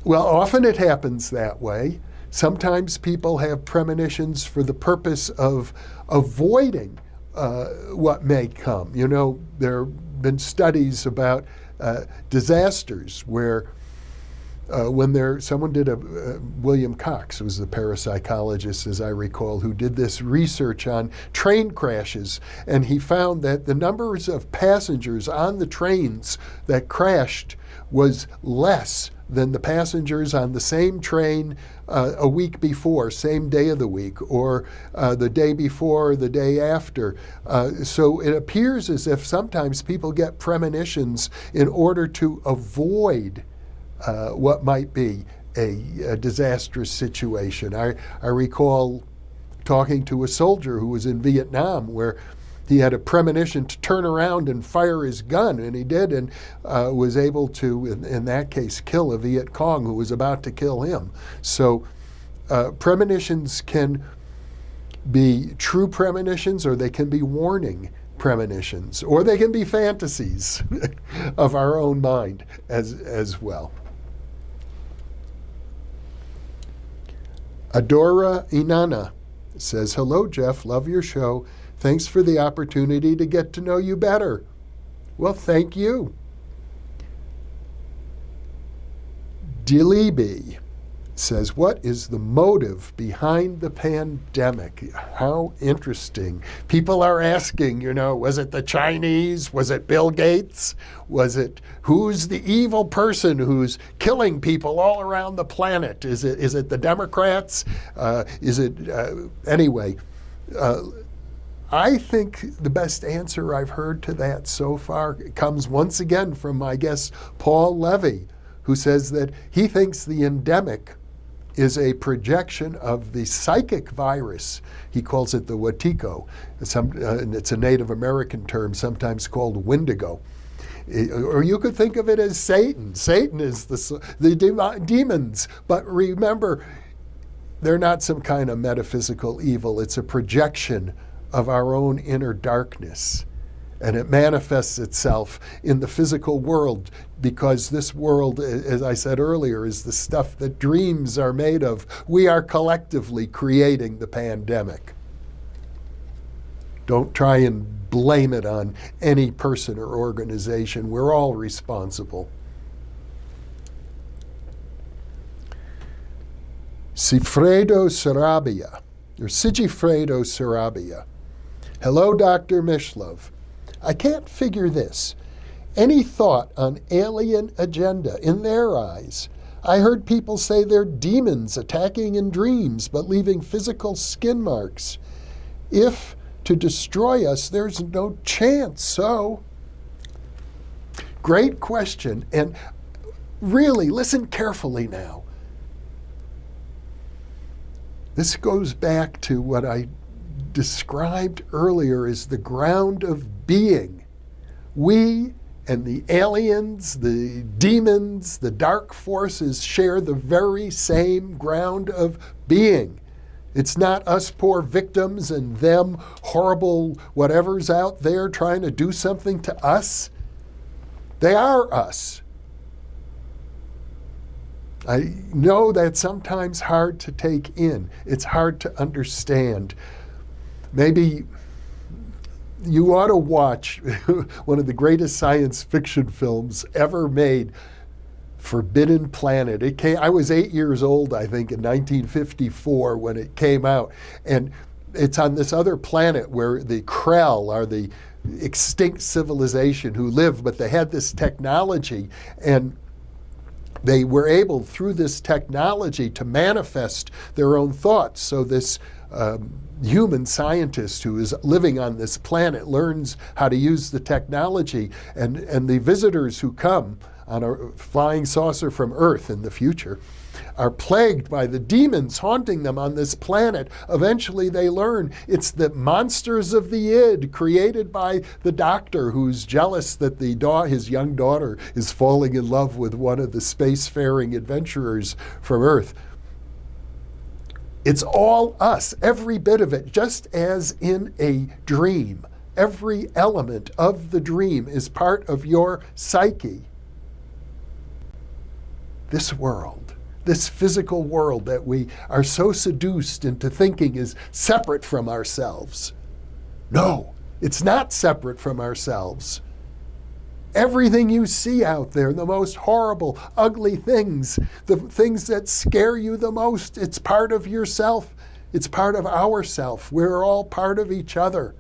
Well, often it happens that way. Sometimes people have premonitions for the purpose of avoiding what may come. You know, there have been studies about disasters where someone did William Cox was the parapsychologist, as I recall, who did this research on train crashes, and he found that the numbers of passengers on the trains that crashed was less than the passengers on the same train a week before, same day of the week, or the day before, the day after. So it appears as if sometimes people get premonitions in order to avoid what might be a disastrous situation. I recall talking to a soldier who was in Vietnam where he had a premonition to turn around and fire his gun, and he did, and was able to, in that case, kill a Viet Cong who was about to kill him. So premonitions can be true premonitions, or they can be warning premonitions, or they can be fantasies of our own mind as well. Adora Inanna says, hello, Jeff, love your show. Thanks for the opportunity to get to know you better. Well, thank you. Dilibi says, what is the motive behind the pandemic? How interesting. People are asking, was it the Chinese? Was it Bill Gates? Was it, who's the evil person who's killing people all around the planet? Is it the Democrats? Anyway, I think the best answer I've heard to that so far comes once again from my guest, Paul Levy, who says that he thinks the endemic is a projection of the psychic virus. He calls it the Wetiko. It's a Native American term, sometimes called Wendigo. Or you could think of it as Satan. Satan is the demons. But remember, they're not some kind of metaphysical evil. It's a projection of our own inner darkness. And it manifests itself in the physical world, because this world, as I said earlier, is the stuff that dreams are made of. We are collectively creating the pandemic. Don't try and blame it on any person or organization. We're all responsible. Sigifredo Sarabia. Hello, Dr. Mishlove. I can't figure this. Any thought on alien agenda in their eyes? I heard people say they're demons attacking in dreams but leaving physical skin marks. If to destroy us, there's no chance. So, great question. And really, listen carefully now. This goes back to what I described earlier as the ground of being. We and the aliens, the demons, the dark forces share the very same ground of being. It's not us poor victims and them horrible whatever's out there trying to do something to us. They are us. I know that's sometimes hard to take in. It's hard to understand. Maybe you ought to watch one of the greatest science fiction films ever made, Forbidden Planet. I was 8 years old, I think, in 1954 when it came out. And it's on this other planet where the Krell are the extinct civilization who live, but they had this technology, and they were able, through this technology, to manifest their own thoughts. So this human scientist who is living on this planet learns how to use the technology, and the visitors who come on a flying saucer from Earth in the future are plagued by the demons haunting them on this planet. Eventually they learn it's the monsters of the id created by the doctor who's jealous that his young daughter is falling in love with one of the spacefaring adventurers from Earth. It's all us, every bit of it, just as in a dream. Every element of the dream is part of your psyche. This world, this physical world that we are so seduced into thinking is separate from ourselves. No, it's not separate from ourselves. Everything you see out there, the most horrible, ugly things, the things that scare you the most, it's part of yourself. It's part of ourself. We're all part of each other.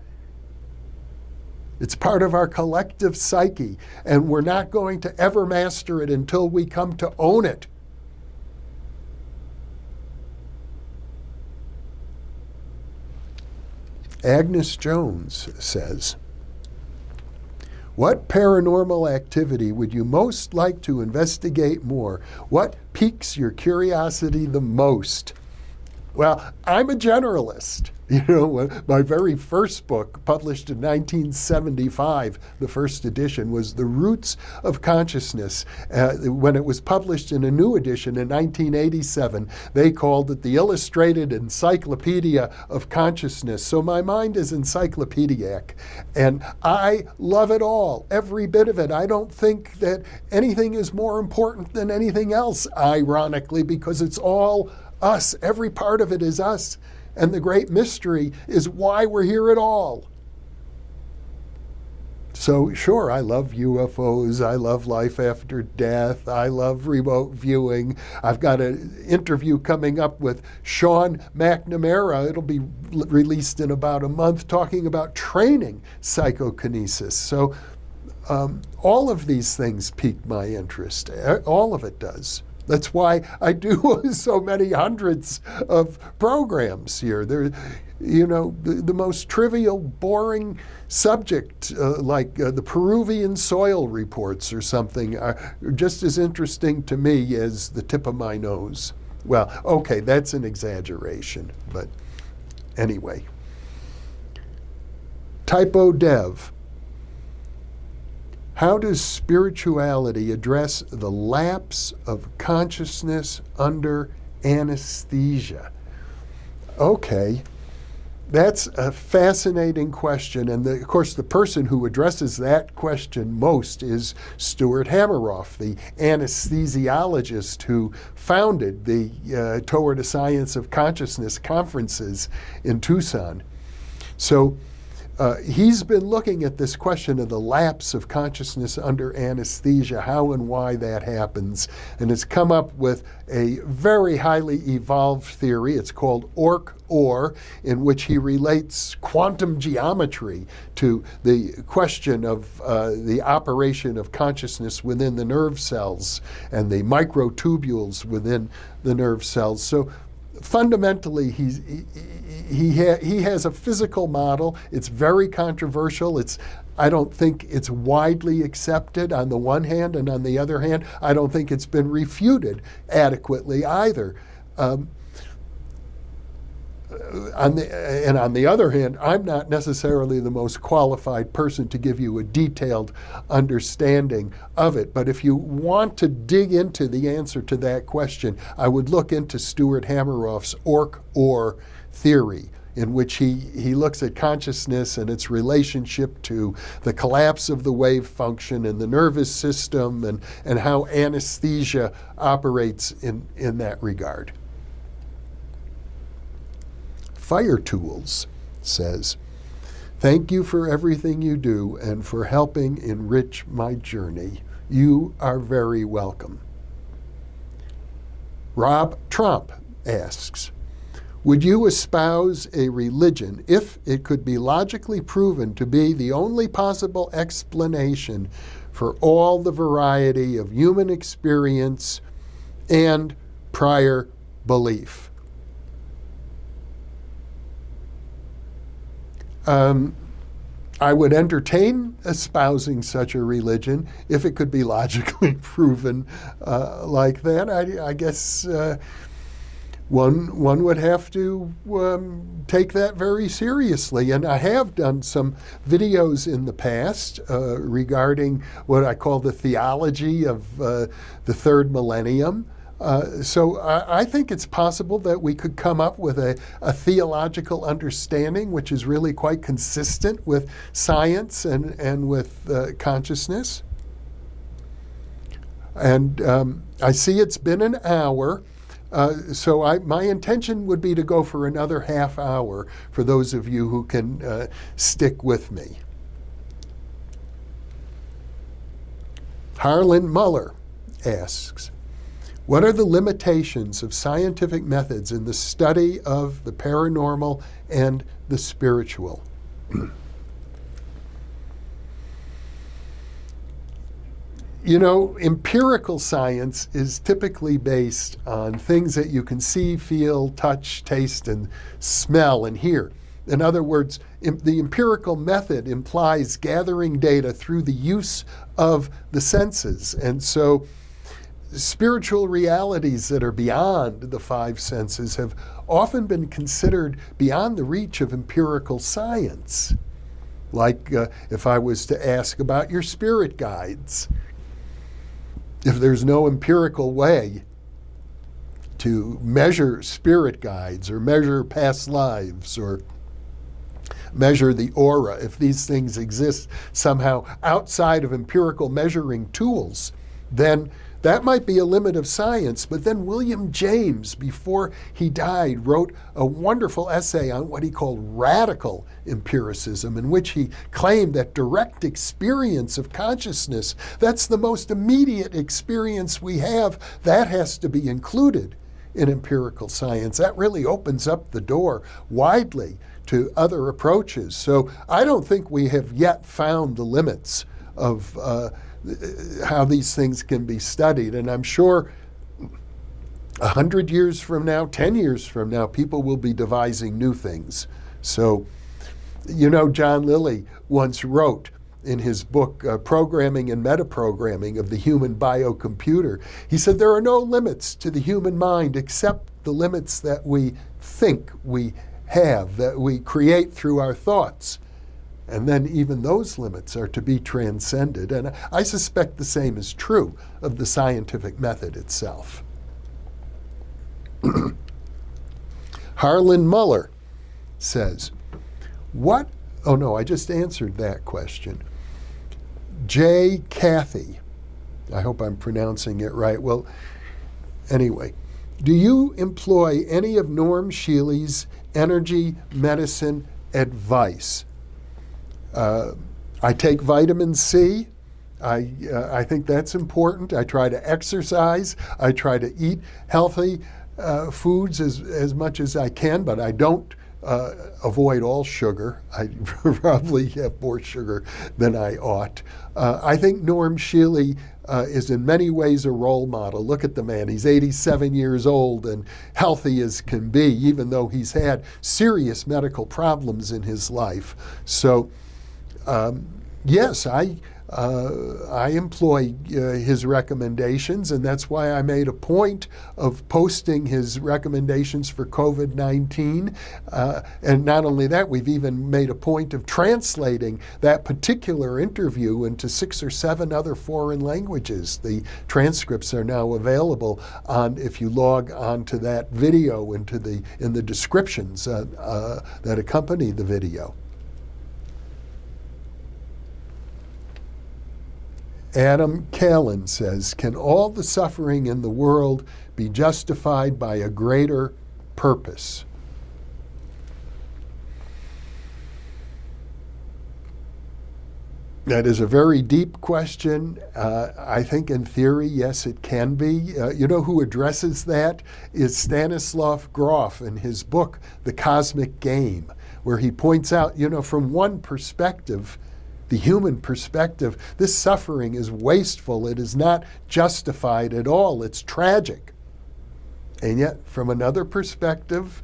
It's part of our collective psyche, and we're not going to ever master it until we come to own it. Agnes Jones says, what paranormal activity would you most like to investigate more? What piques your curiosity the most? Well, I'm a generalist. You know, my very first book, published in 1975, the first edition, was The Roots of Consciousness. When it was published in a new edition in 1987, they called it the Illustrated Encyclopedia of Consciousness. So my mind is encyclopedic, and I love it all, every bit of it. I don't think that anything is more important than anything else, ironically, because it's all us. Every part of it is us. And the great mystery is why we're here at all. So sure, I love UFOs. I love life after death. I love remote viewing. I've got an interview coming up with Sean McNamara. It'll be released in about a month, talking about training psychokinesis. So all of these things pique my interest. All of it does. That's why I do so many hundreds of programs here. They're, you know, the most trivial, boring subject, like the Peruvian soil reports or something, are just as interesting to me as the tip of my nose. Well, okay, that's an exaggeration, but anyway. Typo Dev. How does spirituality address the lapse of consciousness under anesthesia? Okay, that's a fascinating question. And of course, the person who addresses that question most is Stuart-Hameroff, the anesthesiologist who founded the Toward a Science of Consciousness conferences in Tucson. So He's been looking at this question of the lapse of consciousness under anesthesia, how and why that happens, and has come up with a very highly evolved theory. It's called ORC-OR, in which he relates quantum geometry to the question of the operation of consciousness within the nerve cells and the microtubules within the nerve cells. So fundamentally, he has a physical model. It's very controversial. I don't think it's widely accepted on the one hand, and on the other hand, I don't think it's been refuted adequately either. On the other hand, I'm not necessarily the most qualified person to give you a detailed understanding of it. But if you want to dig into the answer to that question, I would look into Stuart Hameroff's ORC-OR theory, in which he looks at consciousness and its relationship to the collapse of the wave function and the nervous system, and how anesthesia operates in that regard. Fire Tools says, "Thank you for everything you do and for helping enrich my journey. You are very welcome." Rob Trump asks, "Would you espouse a religion if it could be logically proven to be the only possible explanation for all the variety of human experience and prior belief?" I would entertain espousing such a religion if it could be logically proven like that. I guess one would have to take that very seriously. And I have done some videos in the past regarding what I call the theology of the third millennium. So I think it's possible that we could come up with a theological understanding which is really quite consistent with science and with consciousness. And I see it's been an hour, so my intention would be to go for another half hour for those of you who can stick with me. Harlan Muller asks, "What are the limitations of scientific methods in the study of the paranormal and the spiritual?" You know, empirical science is typically based on things that you can see, feel, touch, taste, and smell and hear. In other words, the empirical method implies gathering data through the use of the senses. And so spiritual realities that are beyond the five senses have often been considered beyond the reach of empirical science. Like if I was to ask about your spirit guides, if there's no empirical way to measure spirit guides or measure past lives or measure the aura, if these things exist somehow outside of empirical measuring tools, then that might be a limit of science. But then William James, before he died, wrote a wonderful essay on what he called radical empiricism, in which he claimed that direct experience of consciousness, that's the most immediate experience we have, that has to be included in empirical science. That really opens up the door widely to other approaches. So I don't think we have yet found the limits of how these things can be studied. And I'm sure 100 years from now, 10 years from now, people will be devising new things. So, you know, John Lilly once wrote in his book, Programming and Metaprogramming of the Human Biocomputer, he said, "There are no limits to the human mind except the limits that we think we have, that we create through our thoughts. And then even those limits are to be transcended." And I suspect the same is true of the scientific method itself. Harlan Muller says, oh no, I just answered that question. J. Cathy, I hope I'm pronouncing it right. Well, anyway, do you employ any of Norm Shealy's energy medicine advice? I take vitamin C. I think that's important. I try to exercise. I try to eat healthy foods as much as I can, but I don't avoid all sugar. I probably have more sugar than I ought. I think Norm Shealy is in many ways a role model. Look at the man. He's 87 years old and healthy as can be, even though he's had serious medical problems in his life. So, yes, I employ his recommendations, and that's why I made a point of posting his recommendations for COVID-19. And not only that, we've even made a point of translating that particular interview into 6 or 7 other foreign languages. The transcripts are now available if you log on to that video in the descriptions that accompany the video. Adam Kalin says, can all the suffering in the world be justified by a greater purpose? That is a very deep question. I think in theory, yes, it can be. You know who addresses that is Stanislav Grof in his book, The Cosmic Game, where he points out, from one perspective, the human perspective, this suffering is wasteful. It is not justified at all. It's tragic. And yet, from another perspective,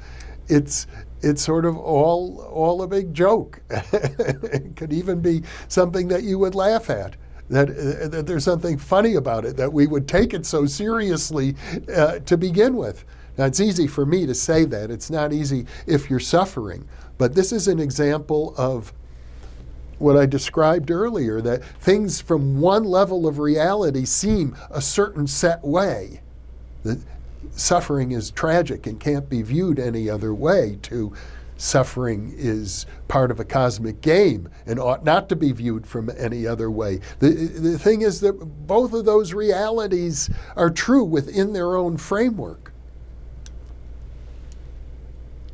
it's sort of all a big joke. It could even be something that you would laugh at, that there's something funny about it, that we would take it so seriously to begin with. Now, it's easy for me to say that. It's not easy if you're suffering. But this is an example of what I described earlier, that things from one level of reality seem a certain set way. That suffering is tragic and can't be viewed any other way. Suffering is part of a cosmic game and ought not to be viewed from any other way. The thing is that both of those realities are true within their own framework.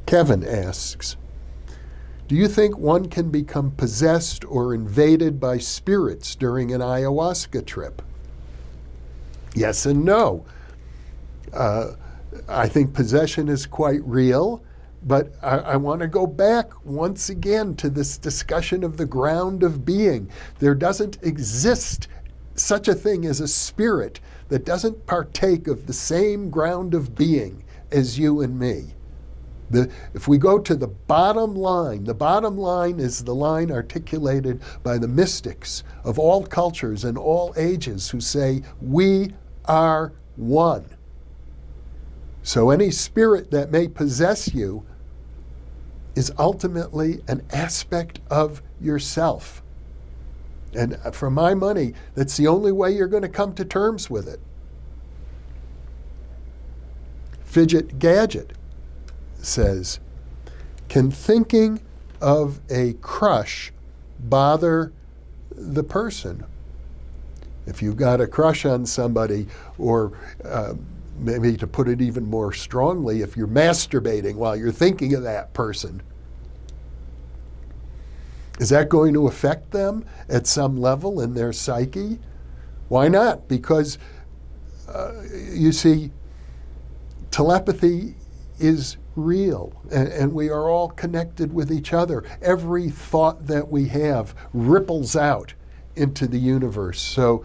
Kevin asks, do you think one can become possessed or invaded by spirits during an ayahuasca trip? Yes and no. I think possession is quite real, but I want to go back once again to this discussion of the ground of being. There doesn't exist such a thing as a spirit that doesn't partake of the same ground of being as you and me. If we go to the bottom line is the line articulated by the mystics of all cultures and all ages who say, we are one. So any spirit that may possess you is ultimately an aspect of yourself. And for my money, that's the only way you're going to come to terms with it. Fidget Gadget says, can thinking of a crush bother the person? If you've got a crush on somebody, or maybe to put it even more strongly, if you're masturbating while you're thinking of that person, is that going to affect them at some level in their psyche? Why not? Because, you see, telepathy is real, and we are all connected with each other. Every thought that we have ripples out into the universe. So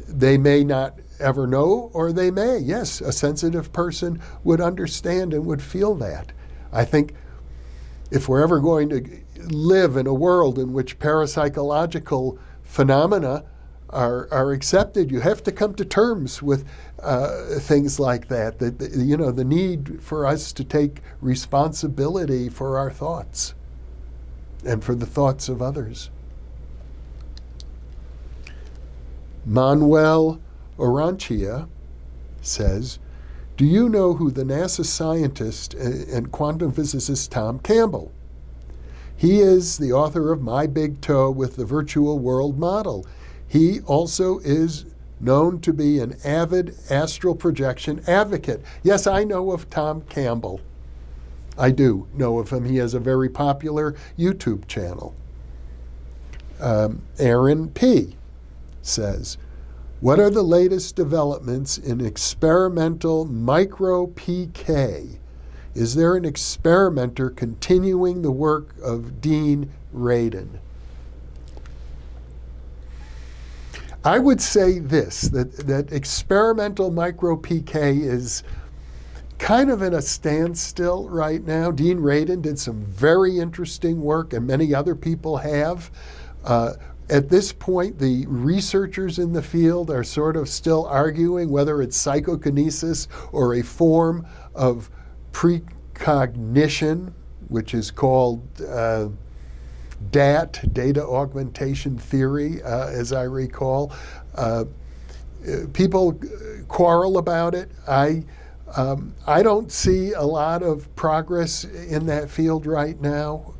they may not ever know, or they may. Yes, a sensitive person would understand and would feel that. I think if we're ever going to live in a world in which parapsychological phenomena are accepted, you have to come to terms with things like that. The need for us to take responsibility for our thoughts and for the thoughts of others. Manuel Oranchia says, do you know who the NASA scientist and quantum physicist Tom Campbell? He is the author of My Big Toe with the Virtual World Model. He also is known to be an avid astral projection advocate. Yes, I know of Tom Campbell. I do know of him. He has a very popular YouTube channel. Aaron P. says, what are the latest developments in experimental micro-PK? Is there an experimenter continuing the work of Dean Radin? I would say this, that experimental micro-PK is kind of in a standstill right now. Dean Radin did some very interesting work, and many other people have. At this point, the researchers in the field are sort of still arguing whether it's psychokinesis or a form of precognition, which is called DAT, data augmentation theory, as I recall. People quarrel about it. I don't see a lot of progress in that field right now.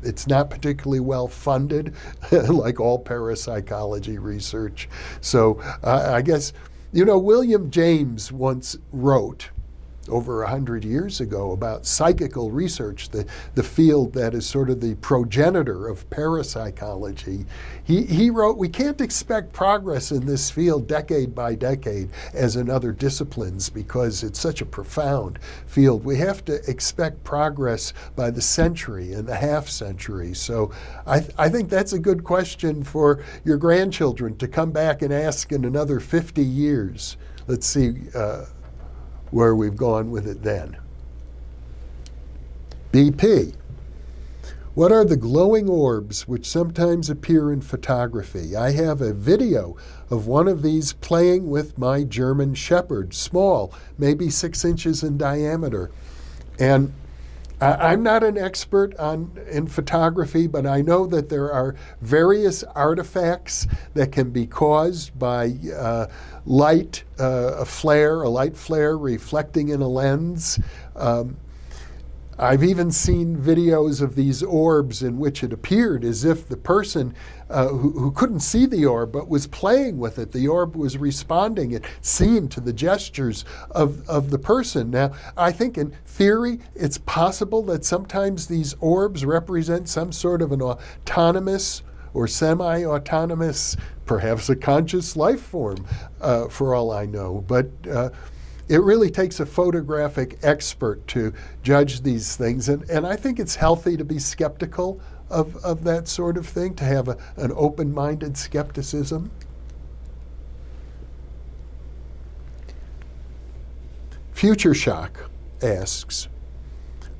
It's not particularly well funded, like all parapsychology research. So I guess, William James once wrote, over 100 years ago, about psychical research, the field that is sort of the progenitor of parapsychology. He wrote, we can't expect progress in this field decade by decade as in other disciplines because it's such a profound field. We have to expect progress by the century and the half century. So I think that's a good question for your grandchildren to come back and ask in another 50 years. Let's see where we've gone with it then. BP. What are the glowing orbs which sometimes appear in photography? I have a video of one of these playing with my German Shepherd, small, maybe 6 inches in diameter. And I'm not an expert in photography, but I know that there are various artifacts that can be caused by a light flare reflecting in a lens. I've even seen videos of these orbs in which it appeared as if the person who couldn't see the orb but was playing with it, the orb was responding, it seemed, to the gestures of the person. Now, I think in theory it's possible that sometimes these orbs represent some sort of an autonomous or semi-autonomous, perhaps a conscious life form, for all I know. But it really takes a photographic expert to judge these things. And I think it's healthy to be skeptical of that sort of thing, to have an open-minded skepticism. Future Shock asks,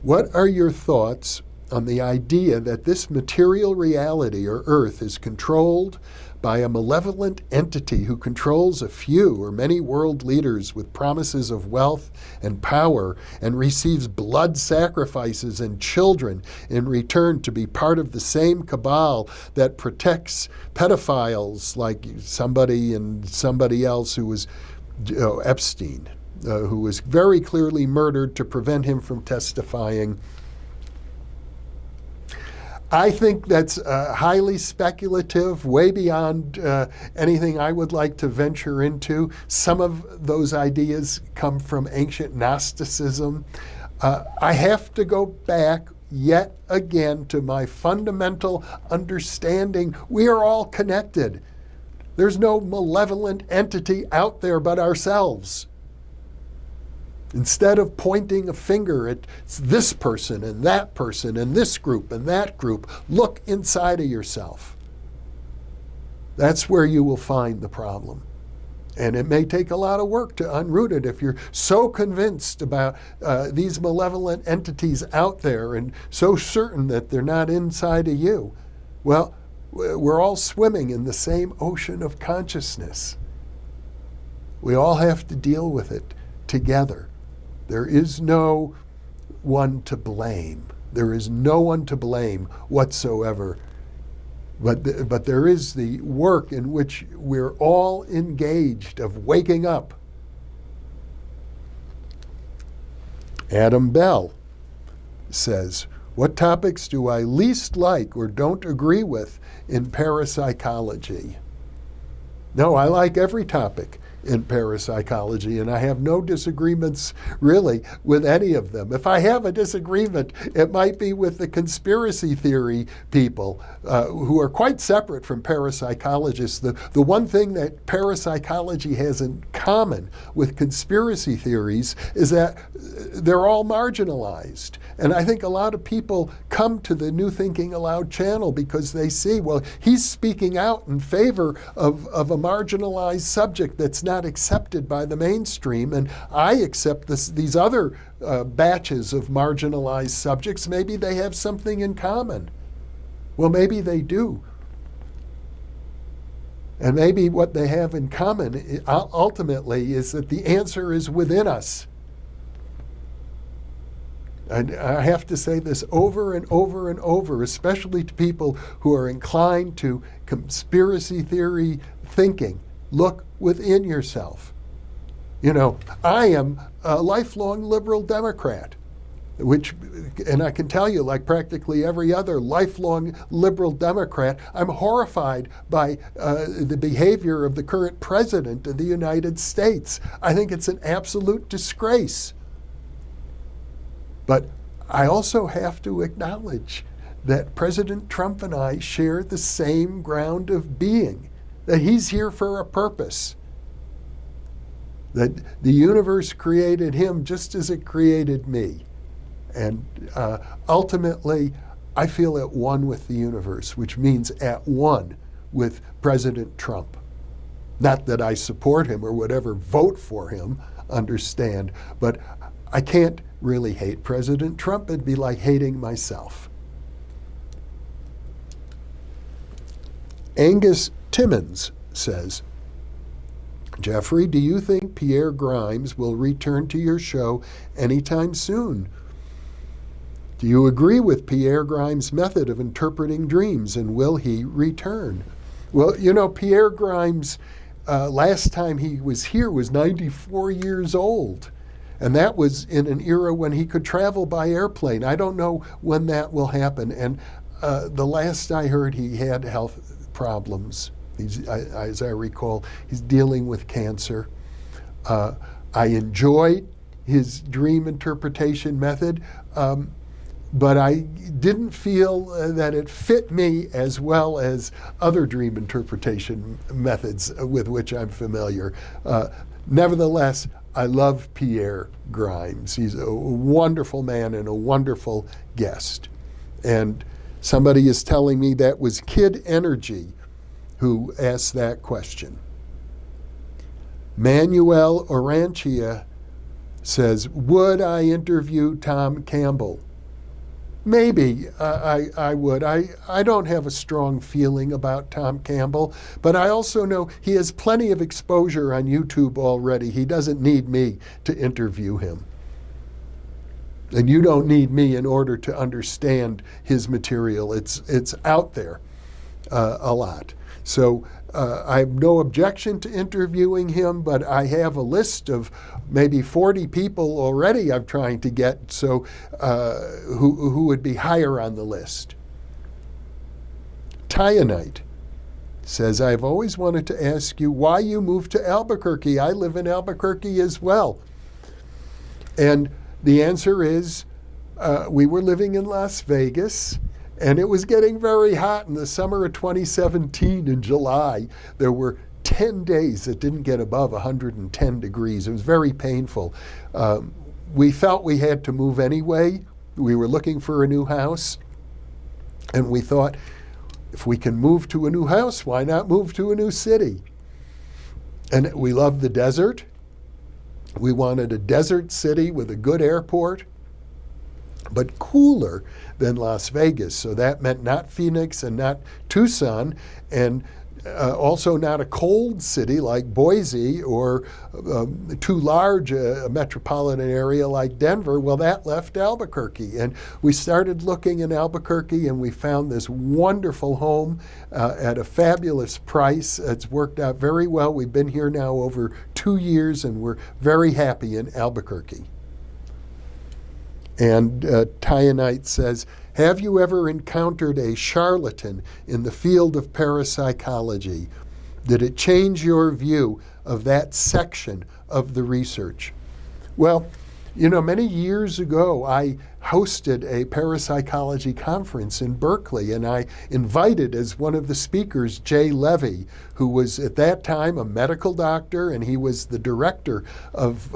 what are your thoughts on the idea that this material reality, or Earth, is controlled by a malevolent entity who controls a few or many world leaders with promises of wealth and power, and receives blood sacrifices and children in return to be part of the same cabal that protects pedophiles like somebody and somebody else who was Epstein, who was very clearly murdered to prevent him from testifying. I think that's highly speculative, way beyond anything I would like to venture into. Some of those ideas come from ancient Gnosticism. I have to go back yet again to my fundamental understanding. We are all connected. There's no malevolent entity out there but ourselves. Instead of pointing a finger at this person and this group and that group, look inside of yourself. That's where you will find the problem. And it may take a lot of work to unroot it if you're so convinced about these malevolent entities out there and so certain that they're not inside of you. Well, we're all swimming in the same ocean of consciousness. We all have to deal with it together. There is no one to blame. There is no one to blame whatsoever. But there is the work in which we're all engaged of waking up. Adam Bell says, what topics do I least like or don't agree with in parapsychology? No, I like every topic in parapsychology, and I have no disagreements really with any of them. If I have a disagreement, it might be with the conspiracy theory people who are quite separate from parapsychologists. The one thing that parapsychology has in common with conspiracy theories is that they're all marginalized. And I think a lot of people come to the New Thinking Aloud channel because they see, well, he's speaking out in favor of a marginalized subject that's not accepted by the mainstream, and I accept these other batches of marginalized subjects. Maybe they have something in common. Well, maybe they do. And maybe what they have in common ultimately is that the answer is within us. And I have to say this over and over and over, especially to people who are inclined to conspiracy theory thinking. Look within yourself. You know, I am a lifelong liberal Democrat, and I can tell you, like practically every other lifelong liberal Democrat, I'm horrified by the behavior of the current president of the United States. I think it's an absolute disgrace. But I also have to acknowledge that President Trump and I share the same ground of being, that he's here for a purpose, that the universe created him just as it created me. And ultimately, I feel at one with the universe, which means at one with President Trump. Not that I support him or would ever vote for him, understand, but I can't really hate President Trump. It'd be like hating myself. Angus Timmons says, Jeffrey, do you think Pierre Grimes will return to your show anytime soon? Do you agree with Pierre Grimes' method of interpreting dreams, and will he return? Well, you know, Pierre Grimes, last time he was here was 94 years old. And that was in an era when he could travel by airplane. I don't know when that will happen. And the last I heard, he had health problems. As I recall, he's dealing with cancer. I enjoyed his dream interpretation method, but I didn't feel that it fit me as well as other dream interpretation methods with which I'm familiar. Nevertheless, I love Pierre Grimes. He's a wonderful man and a wonderful guest. And somebody is telling me that was Kid Energy who asked that question. Manuel Orantia says, would I interview Tom Campbell? Maybe I would. I don't have a strong feeling about Tom Campbell, but I also know he has plenty of exposure on YouTube already. He doesn't need me to interview him. And you don't need me in order to understand his material. It's out there a lot. So I have no objection to interviewing him, but I have a list of maybe 40 people already I'm trying to get, so who would be higher on the list. Tyanite says, I've always wanted to ask you why you moved to Albuquerque. I live in Albuquerque as well. And the answer is we were living in Las Vegas, and it was getting very hot in the summer of 2017 in July. There were 10 days that didn't get above 110 degrees. It was very painful. We felt we had to move anyway. We were looking for a new house. And we thought, if we can move to a new house, why not move to a new city? And we loved the desert. We wanted a desert city with a good airport, but cooler than Las Vegas. So that meant not Phoenix and not Tucson, and also not a cold city like Boise or too large a metropolitan area like Denver. Well, that left Albuquerque. And we started looking in Albuquerque, and we found this wonderful home at a fabulous price. It's worked out very well. We've been here now over 2 years, and we're very happy in Albuquerque. And Tyanite says, have you ever encountered a charlatan in the field of parapsychology? Did it change your view of that section of the research? Well, many years ago, I hosted a parapsychology conference in Berkeley, and I invited as one of the speakers Jay Levy, who was at that time a medical doctor, and he was the director of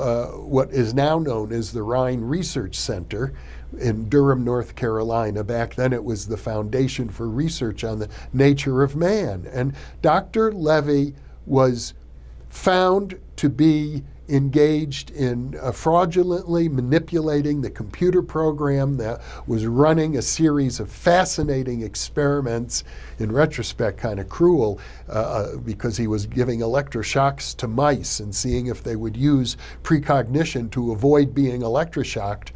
what is now known as the Rhine Research Center in Durham, North Carolina. Back then it was the Foundation for Research on the Nature of Man. And Dr. Levy was found to be engaged in fraudulently manipulating the computer program that was running a series of fascinating experiments, in retrospect kind of cruel, because he was giving electroshocks to mice and seeing if they would use precognition to avoid being electroshocked.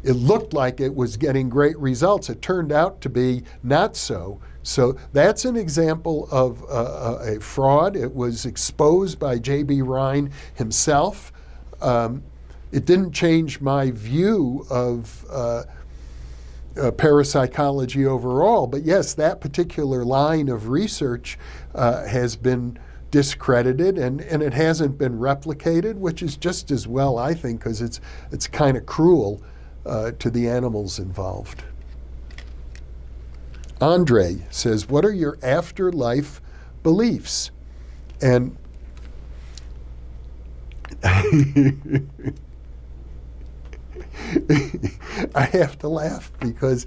It looked like it was getting great results. It turned out to be not so. So that's an example of a fraud. It was exposed by J.B. Rhine himself. It didn't change my view of parapsychology overall, but yes, that particular line of research has been discredited, and it hasn't been replicated, which is just as well, I think, because it's kind of cruel to the animals involved. Andre says, what are your afterlife beliefs? And I have to laugh because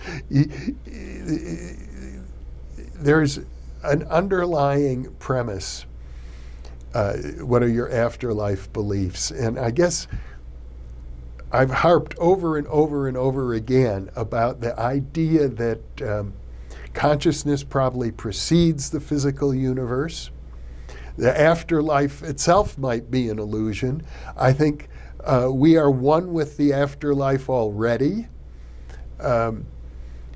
there's an underlying premise. What are your afterlife beliefs? And I guess I've harped over and over and over again about the idea that consciousness probably precedes the physical universe. The afterlife itself might be an illusion. I think we are one with the afterlife already.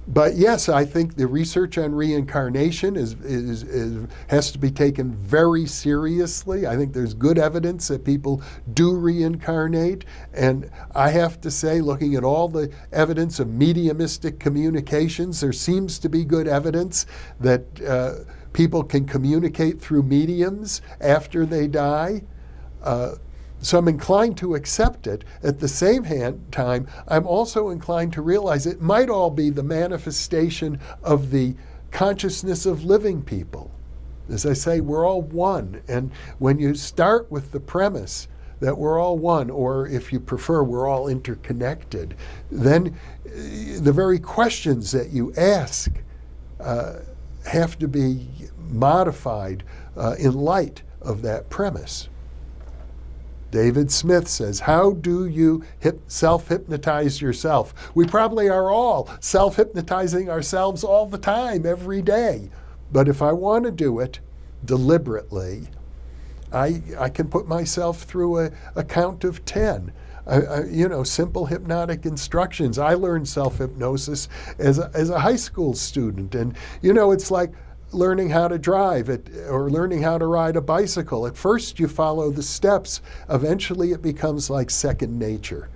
But yes, I think the research on reincarnation has to be taken very seriously. I think there's good evidence that people do reincarnate. And I have to say, looking at all the evidence of mediumistic communications, there seems to be good evidence that people can communicate through mediums after they die. So I'm inclined to accept it. At the same time, I'm also inclined to realize it might all be the manifestation of the consciousness of living people. As I say, we're all one. And when you start with the premise that we're all one, or if you prefer, we're all interconnected, then the very questions that you ask have to be modified in light of that premise. David Smith says, how do you self-hypnotize yourself? We probably are all self-hypnotizing ourselves all the time, every day. But if I want to do it deliberately, I can put myself through a count of 10. Simple hypnotic instructions. I learned self-hypnosis as a high school student. And, it's like learning how to drive or learning how to ride a bicycle. At first you follow the steps. Eventually it becomes like second nature.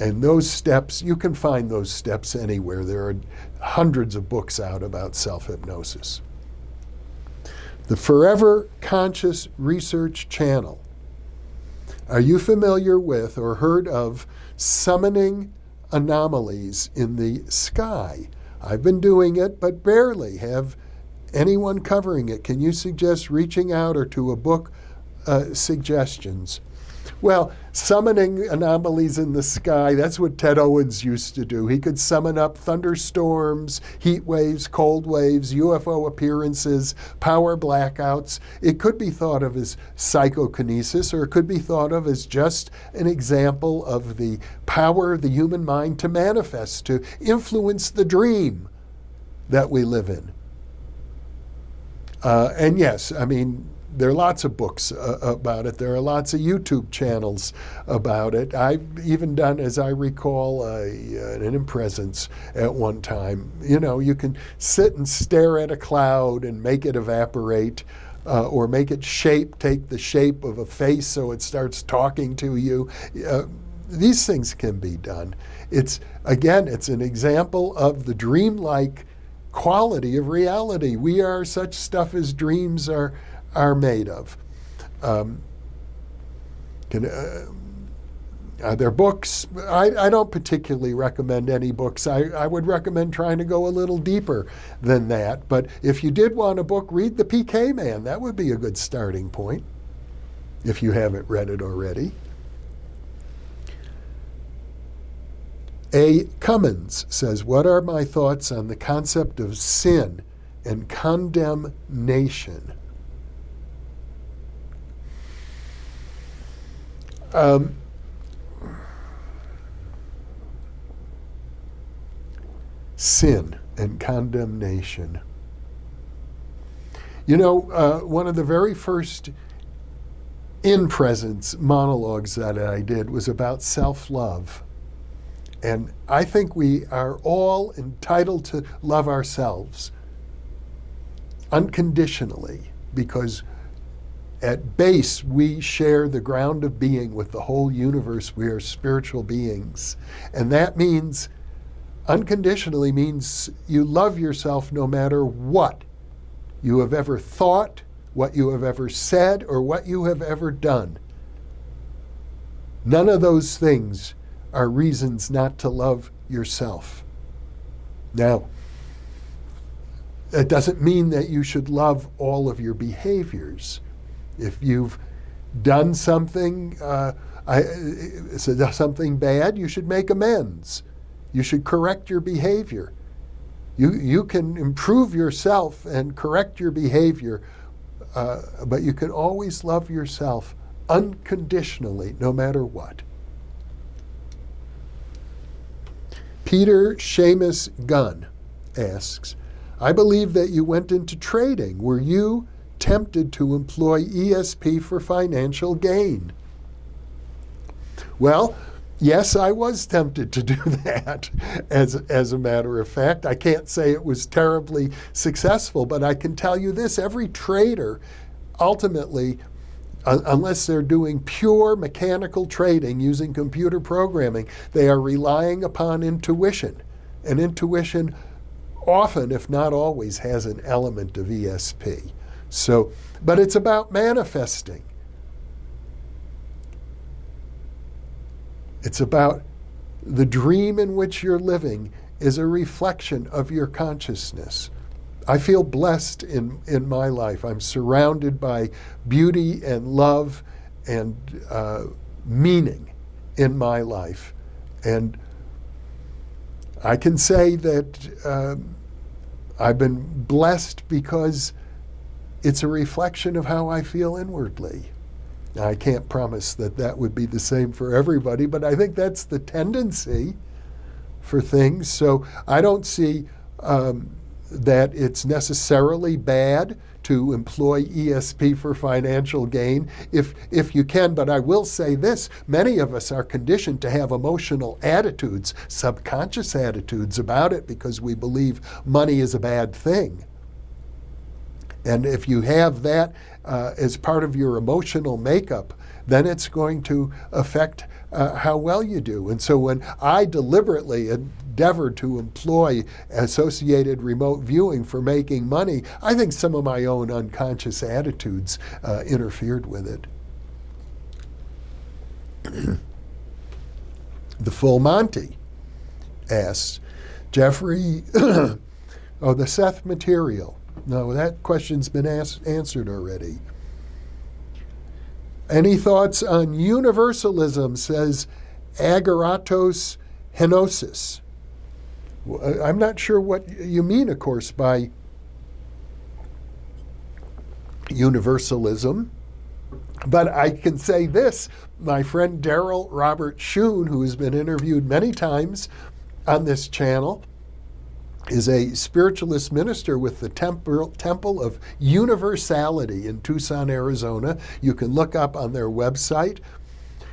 And those steps, you can find those steps anywhere. There are hundreds of books out about self-hypnosis. The Forever Conscious Research Channel. Are you familiar with or heard of summoning anomalies in the sky? I've been doing it, but barely have anyone covering it. Can you suggest reaching out or to a book suggestions? Well, summoning anomalies in the sky, that's what Ted Owens used to do. He could summon up thunderstorms, heat waves, cold waves, UFO appearances, power blackouts. It could be thought of as psychokinesis, or it could be thought of as just an example of the power of the human mind to manifest, to influence the dream that we live in. And yes, there are lots of books about it. There are lots of YouTube channels about it. I've even done, as I recall, an impresence at one time. You can sit and stare at a cloud and make it evaporate, or make it take the shape of a face so it starts talking to you. These things can be done. It's an example of the dreamlike quality of reality. We are such stuff as dreams are made of. Are there books? I don't particularly recommend any books. I would recommend trying to go a little deeper than that. But if you did want a book, read The PK Man. That would be a good starting point if you haven't read it already. A. Cummins says, what are my thoughts on the concept of sin and condemnation? Sin and condemnation. You know, one of the very first in-presence monologues that I did was about self-love. And I think we are all entitled to love ourselves unconditionally, because at base we share the ground of being with the whole universe. We are spiritual beings. And that means, unconditionally means you love yourself no matter what you have ever thought, what you have ever said, or what you have ever done. None of those things are reasons not to love yourself. Now, that doesn't mean that you should love all of your behaviors. If you've done something, something bad, you should make amends. You should correct your behavior. You can improve yourself and correct your behavior, but you can always love yourself unconditionally, no matter what. Peter Seamus Gunn asks, I believe that you went into trading. Were you tempted to employ ESP for financial gain? Well, yes, I was tempted to do that, as a matter of fact. I can't say it was terribly successful, but I can tell you this, every trader ultimately, unless they're doing pure mechanical trading using computer programming, they are relying upon intuition. And intuition often, if not always, has an element of ESP. So, but it's about manifesting. It's about the dream in which you're living is a reflection of your consciousness. I feel blessed in my life. I'm surrounded by beauty and love and meaning in my life. And I can say that I've been blessed because it's a reflection of how I feel inwardly. Now, I can't promise that that would be the same for everybody, but I think that's the tendency for things. So I don't see that it's necessarily bad to employ ESP for financial gain if you can. But I will say this, many of us are conditioned to have emotional attitudes, subconscious attitudes about it, because we believe money is a bad thing. And if you have that as part of your emotional makeup, then it's going to affect how well you do. And so when I deliberately endeavored to employ associated remote viewing for making money, I think some of my own unconscious attitudes interfered with it. The Full Monty asks, Jeffrey, oh, the Seth material. No, that question's been answered already. Any thoughts on universalism, says Agoratos Henosis. I'm not sure what you mean, of course, by universalism, but I can say this. My friend Daryl Robert Schoon, who has been interviewed many times on this channel, is a spiritualist minister with the Temple of Universality in Tucson, Arizona. You can look up on their website.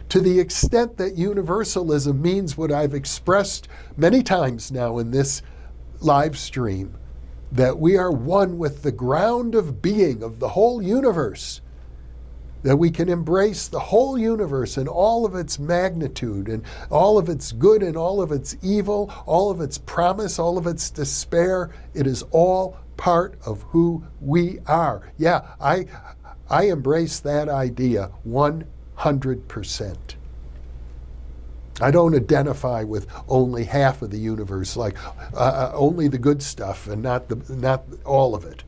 To the extent that universalism means what I've expressed many times now in this live stream, that we are one with the ground of being of the whole universe, that we can embrace the whole universe and all of its magnitude and all of its good and all of its evil, all of its promise, all of its despair. It is all part of who we are. Yeah, I embrace that idea 100%. I don't identify with only half of the universe, like only the good stuff and not all of it.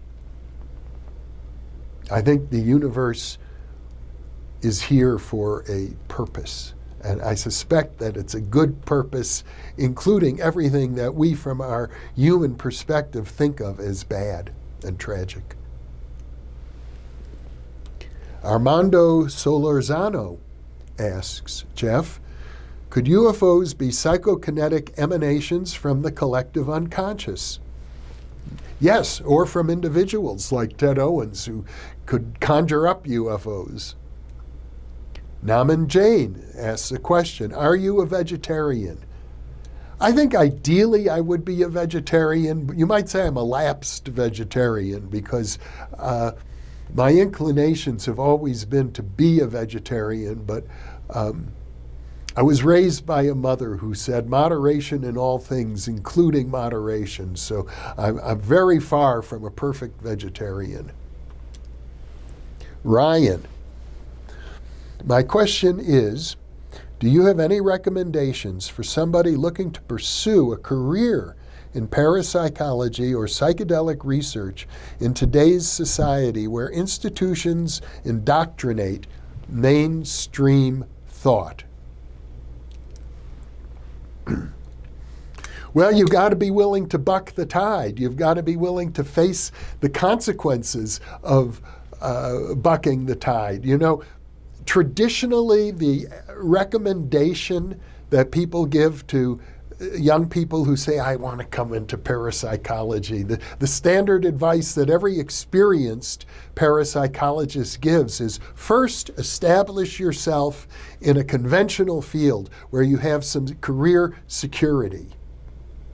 I think the universe is here for a purpose, and I suspect that it's a good purpose, including everything that we from our human perspective think of as bad and tragic. Armando Solorzano asks, Jeff, could UFOs be psychokinetic emanations from the collective unconscious? Yes, or from individuals like Ted Owens who could conjure up UFOs. Naman Jain asks a question, are you a vegetarian? I think ideally I would be a vegetarian. You might say I'm a lapsed vegetarian because my inclinations have always been to be a vegetarian, but I was raised by a mother who said moderation in all things, including moderation. So I'm very far from a perfect vegetarian. Ryan, my question is, do you have any recommendations for somebody looking to pursue a career in parapsychology or psychedelic research in today's society where institutions indoctrinate mainstream thought? Well, you've got to be willing to buck the tide. You've got to be willing to face the consequences of bucking the tide. You know, traditionally, the recommendation that people give to young people who say, I want to come into parapsychology, the standard advice that every experienced parapsychologist gives is first establish yourself in a conventional field where you have some career security.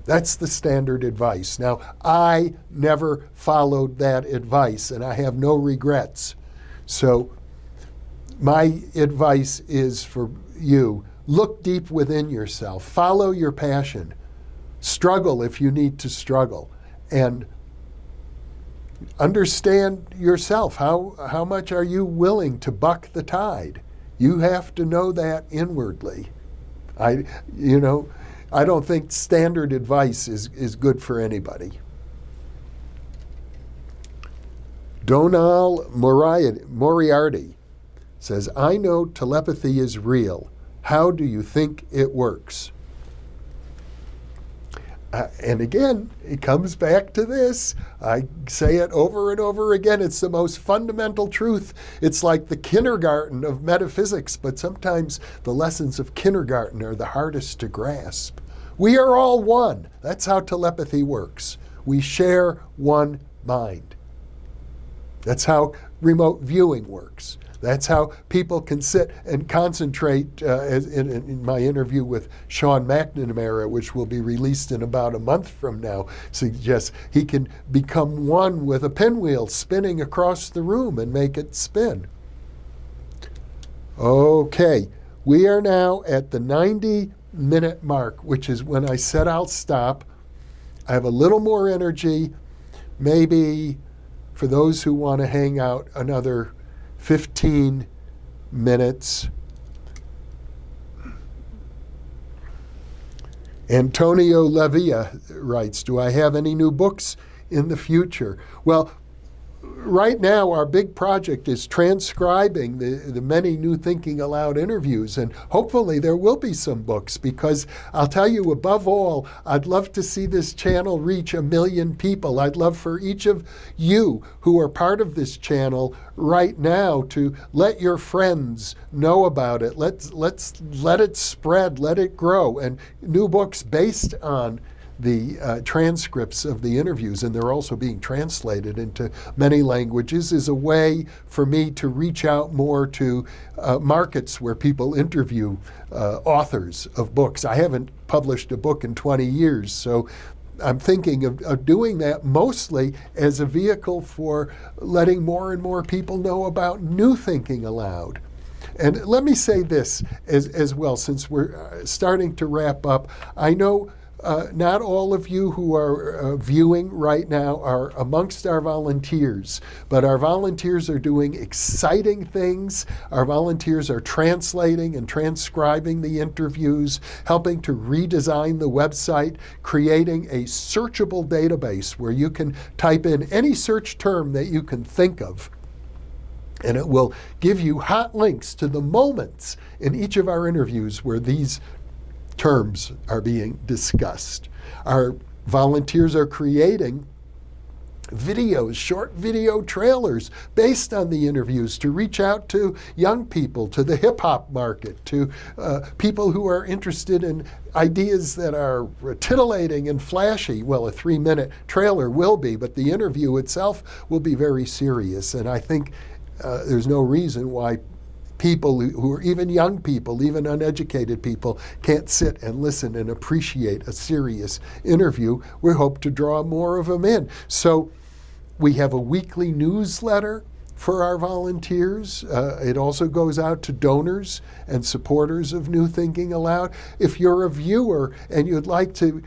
That's the standard advice. Now, I never followed that advice, and I have no regrets. So my advice is for you, look deep within yourself, follow your passion, struggle if you need to struggle, and understand yourself. How much are you willing to buck the tide? You have to know that inwardly. I don't think standard advice is good for anybody. Donal Moriarty says, I know telepathy is real. How do you think it works? And again, it comes back to this. I say it over and over again. It's the most fundamental truth. It's like the kindergarten of metaphysics, but sometimes the lessons of kindergarten are the hardest to grasp. We are all one. That's how telepathy works. We share one mind. That's how remote viewing works. That's how people can sit and concentrate, as in my interview with Sean McNamara, which will be released in about a month from now, suggests he can become one with a pinwheel spinning across the room and make it spin. Okay, we are now at the 90-minute mark, which is when I said I'll stop. I have a little more energy, maybe for those who want to hang out another 15 minutes. Antonio Levia writes, do I have any new books in the future? Well, right now our big project is transcribing the many New Thinking Aloud interviews, and hopefully there will be some books, because I'll tell you, above all, I'd love to see this channel reach 1 million people. I'd love for each of you who are part of this channel right now to let your friends know about it. Let's let it spread, let it grow, and new books based on the transcripts of the interviews, and they're also being translated into many languages, is a way for me to reach out more to markets where people interview authors of books. I haven't published a book in 20 years, so I'm thinking of doing that mostly as a vehicle for letting more and more people know about New Thinking Aloud. And let me say this as well, since we're starting to wrap up. I know not all of you who are viewing right now are amongst our volunteers, but our volunteers are doing exciting things. Our volunteers are translating and transcribing the interviews, helping to redesign the website, creating a searchable database where you can type in any search term that you can think of, and it will give you hot links to the moments in each of our interviews where these terms are being discussed. Our volunteers are creating videos, short video trailers based on the interviews to reach out to young people, to the hip-hop market, to people who are interested in ideas that are titillating and flashy. Well, a 3-minute trailer will be, but the interview itself will be very serious. And I think there's no reason why people who are even young people, even uneducated people, can't sit and listen and appreciate a serious interview. We hope to draw more of them in. So we have a weekly newsletter for our volunteers. It also goes out to donors and supporters of New Thinking Aloud. If you're a viewer and you'd like to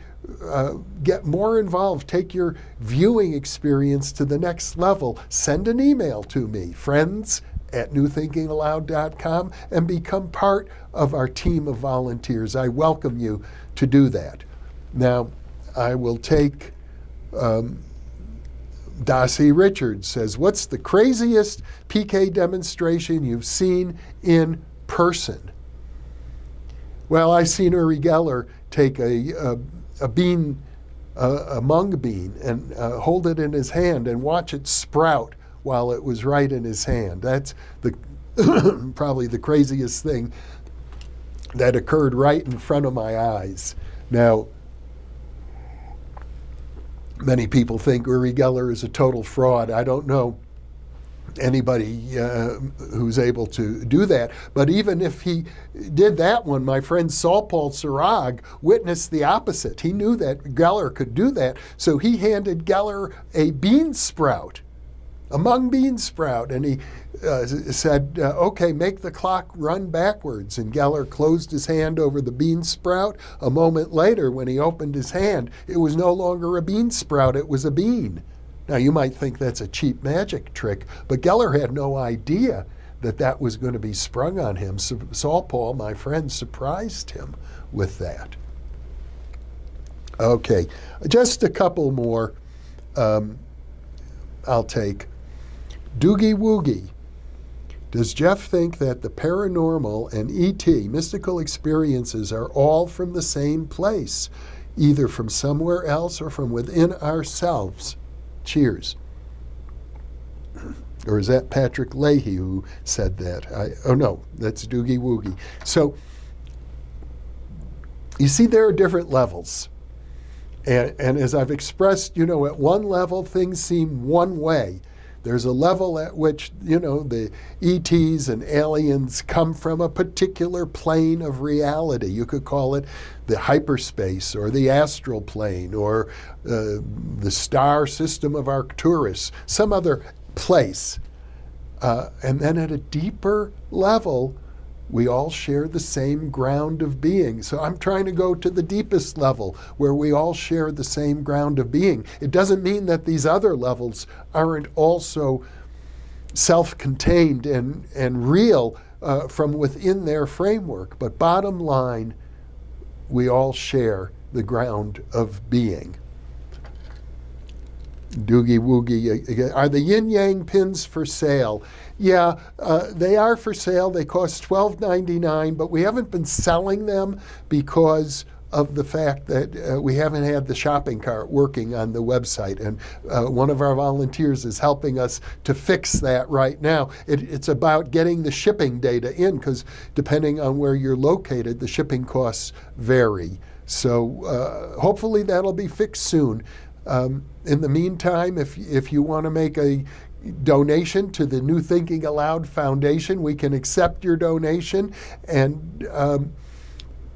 get more involved, take your viewing experience to the next level, send an email to me, friends@newthinkingaloud.com, and become part of our team of volunteers. I welcome you to do that. Now, I will take Dossie Richards says, what's the craziest PK demonstration you've seen in person? Well, I've seen Uri Geller take a mung bean and hold it in his hand and watch it sprout while it was right in his hand. That's probably the craziest thing that occurred right in front of my eyes. Now, many people think Uri Geller is a total fraud. I don't know anybody who's able to do that. But even if he did that one, my friend Saul Paul Sarag witnessed the opposite. He knew that Geller could do that, so he handed Geller a bean sprout, a mung bean sprout, and he said, okay, make the clock run backwards. And Geller closed his hand over the bean sprout. A moment later, when he opened his hand, it was no longer a bean sprout, it was a bean. Now, you might think that's a cheap magic trick, but Geller had no idea that that was going to be sprung on him. So Saul Paul, my friend, surprised him with that. Okay, just a couple more I'll take. Doogie Woogie. Does Jeff think that the paranormal and ET, mystical experiences, are all from the same place, either from somewhere else or from within ourselves? Cheers. Or is that Patrick Leahy who said that? Oh no, that's Doogie Woogie. So, you see, there are different levels. And as I've expressed, at one level, things seem one way. There's a level at which, the ETs and aliens come from a particular plane of reality. You could call it the hyperspace or the astral plane or the star system of Arcturus, some other place. And then at a deeper level, we all share the same ground of being. So I'm trying to go to the deepest level where we all share the same ground of being. It doesn't mean that these other levels aren't also self-contained and real from within their framework. But bottom line, we all share the ground of being. Doogie Woogie, are the yin yang pins for sale? Yeah, they are for sale. They cost $12.99, but we haven't been selling them because of the fact that we haven't had the shopping cart working on the website. And one of our volunteers is helping us to fix that right now. It's about getting the shipping data in, because depending on where you're located, the shipping costs vary. So hopefully that'll be fixed soon. In the meantime, if you want to make a donation to the New Thinking Aloud Foundation, we can accept your donation. And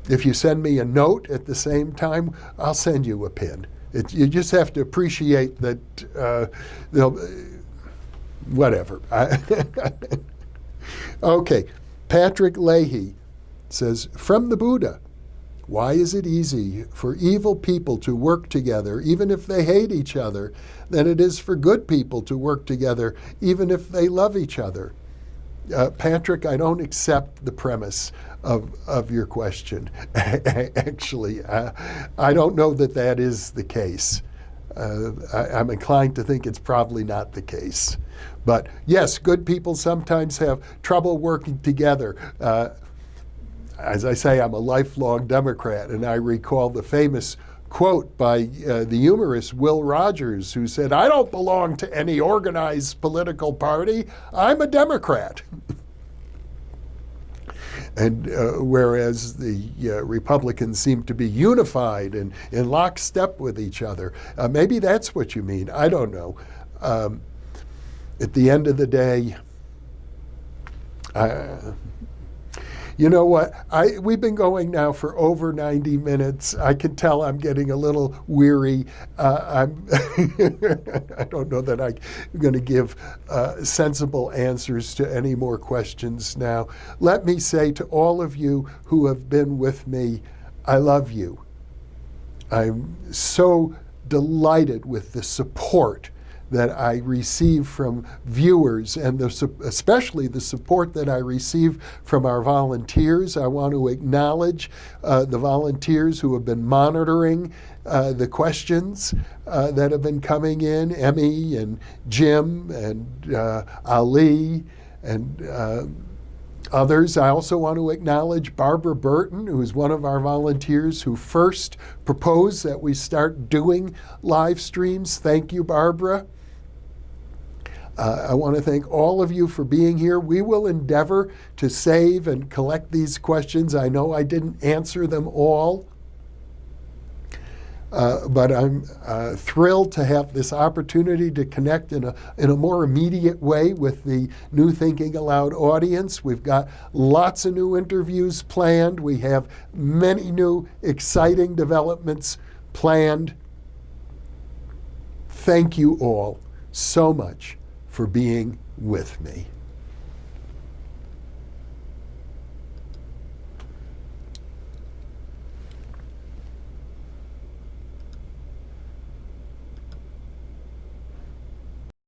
if you send me a note at the same time, I'll send you a pin. You just have to appreciate that they'll, whatever. Okay, Patrick Leahy says, from the Buddha, why is it easy for evil people to work together even if they hate each other than it is for good people to work together even if they love each other? Patrick, I don't accept the premise of your question. Actually, I don't know that that is the case. I'm inclined to think it's probably not the case. But yes, good people sometimes have trouble working together. As I say, I'm a lifelong Democrat, and I recall the famous quote by the humorist Will Rogers, who said, "I don't belong to any organized political party. I'm a Democrat." And whereas the Republicans seem to be unified and in lockstep with each other. Maybe that's what you mean. I don't know. At the end of the day, you know what? We've been going now for over 90 minutes. I can tell I'm getting a little weary. I don't know that I'm going to give sensible answers to any more questions now. Let me say to all of you who have been with me, I love you. I'm so delighted with the support that I receive from viewers, and especially the support that I receive from our volunteers. I want to acknowledge the volunteers who have been monitoring the questions that have been coming in, Emmy and Jim and Ali and others. I also want to acknowledge Barbara Burton, who is one of our volunteers who first proposed that we start doing live streams. Thank you, Barbara. I want to thank all of you for being here. We will endeavor to save and collect these questions. I know I didn't answer them all, but I'm thrilled to have this opportunity to connect in a more immediate way with the New Thinking Aloud audience. We've got lots of new interviews planned. We have many new exciting developments planned. Thank you all so much for being with me.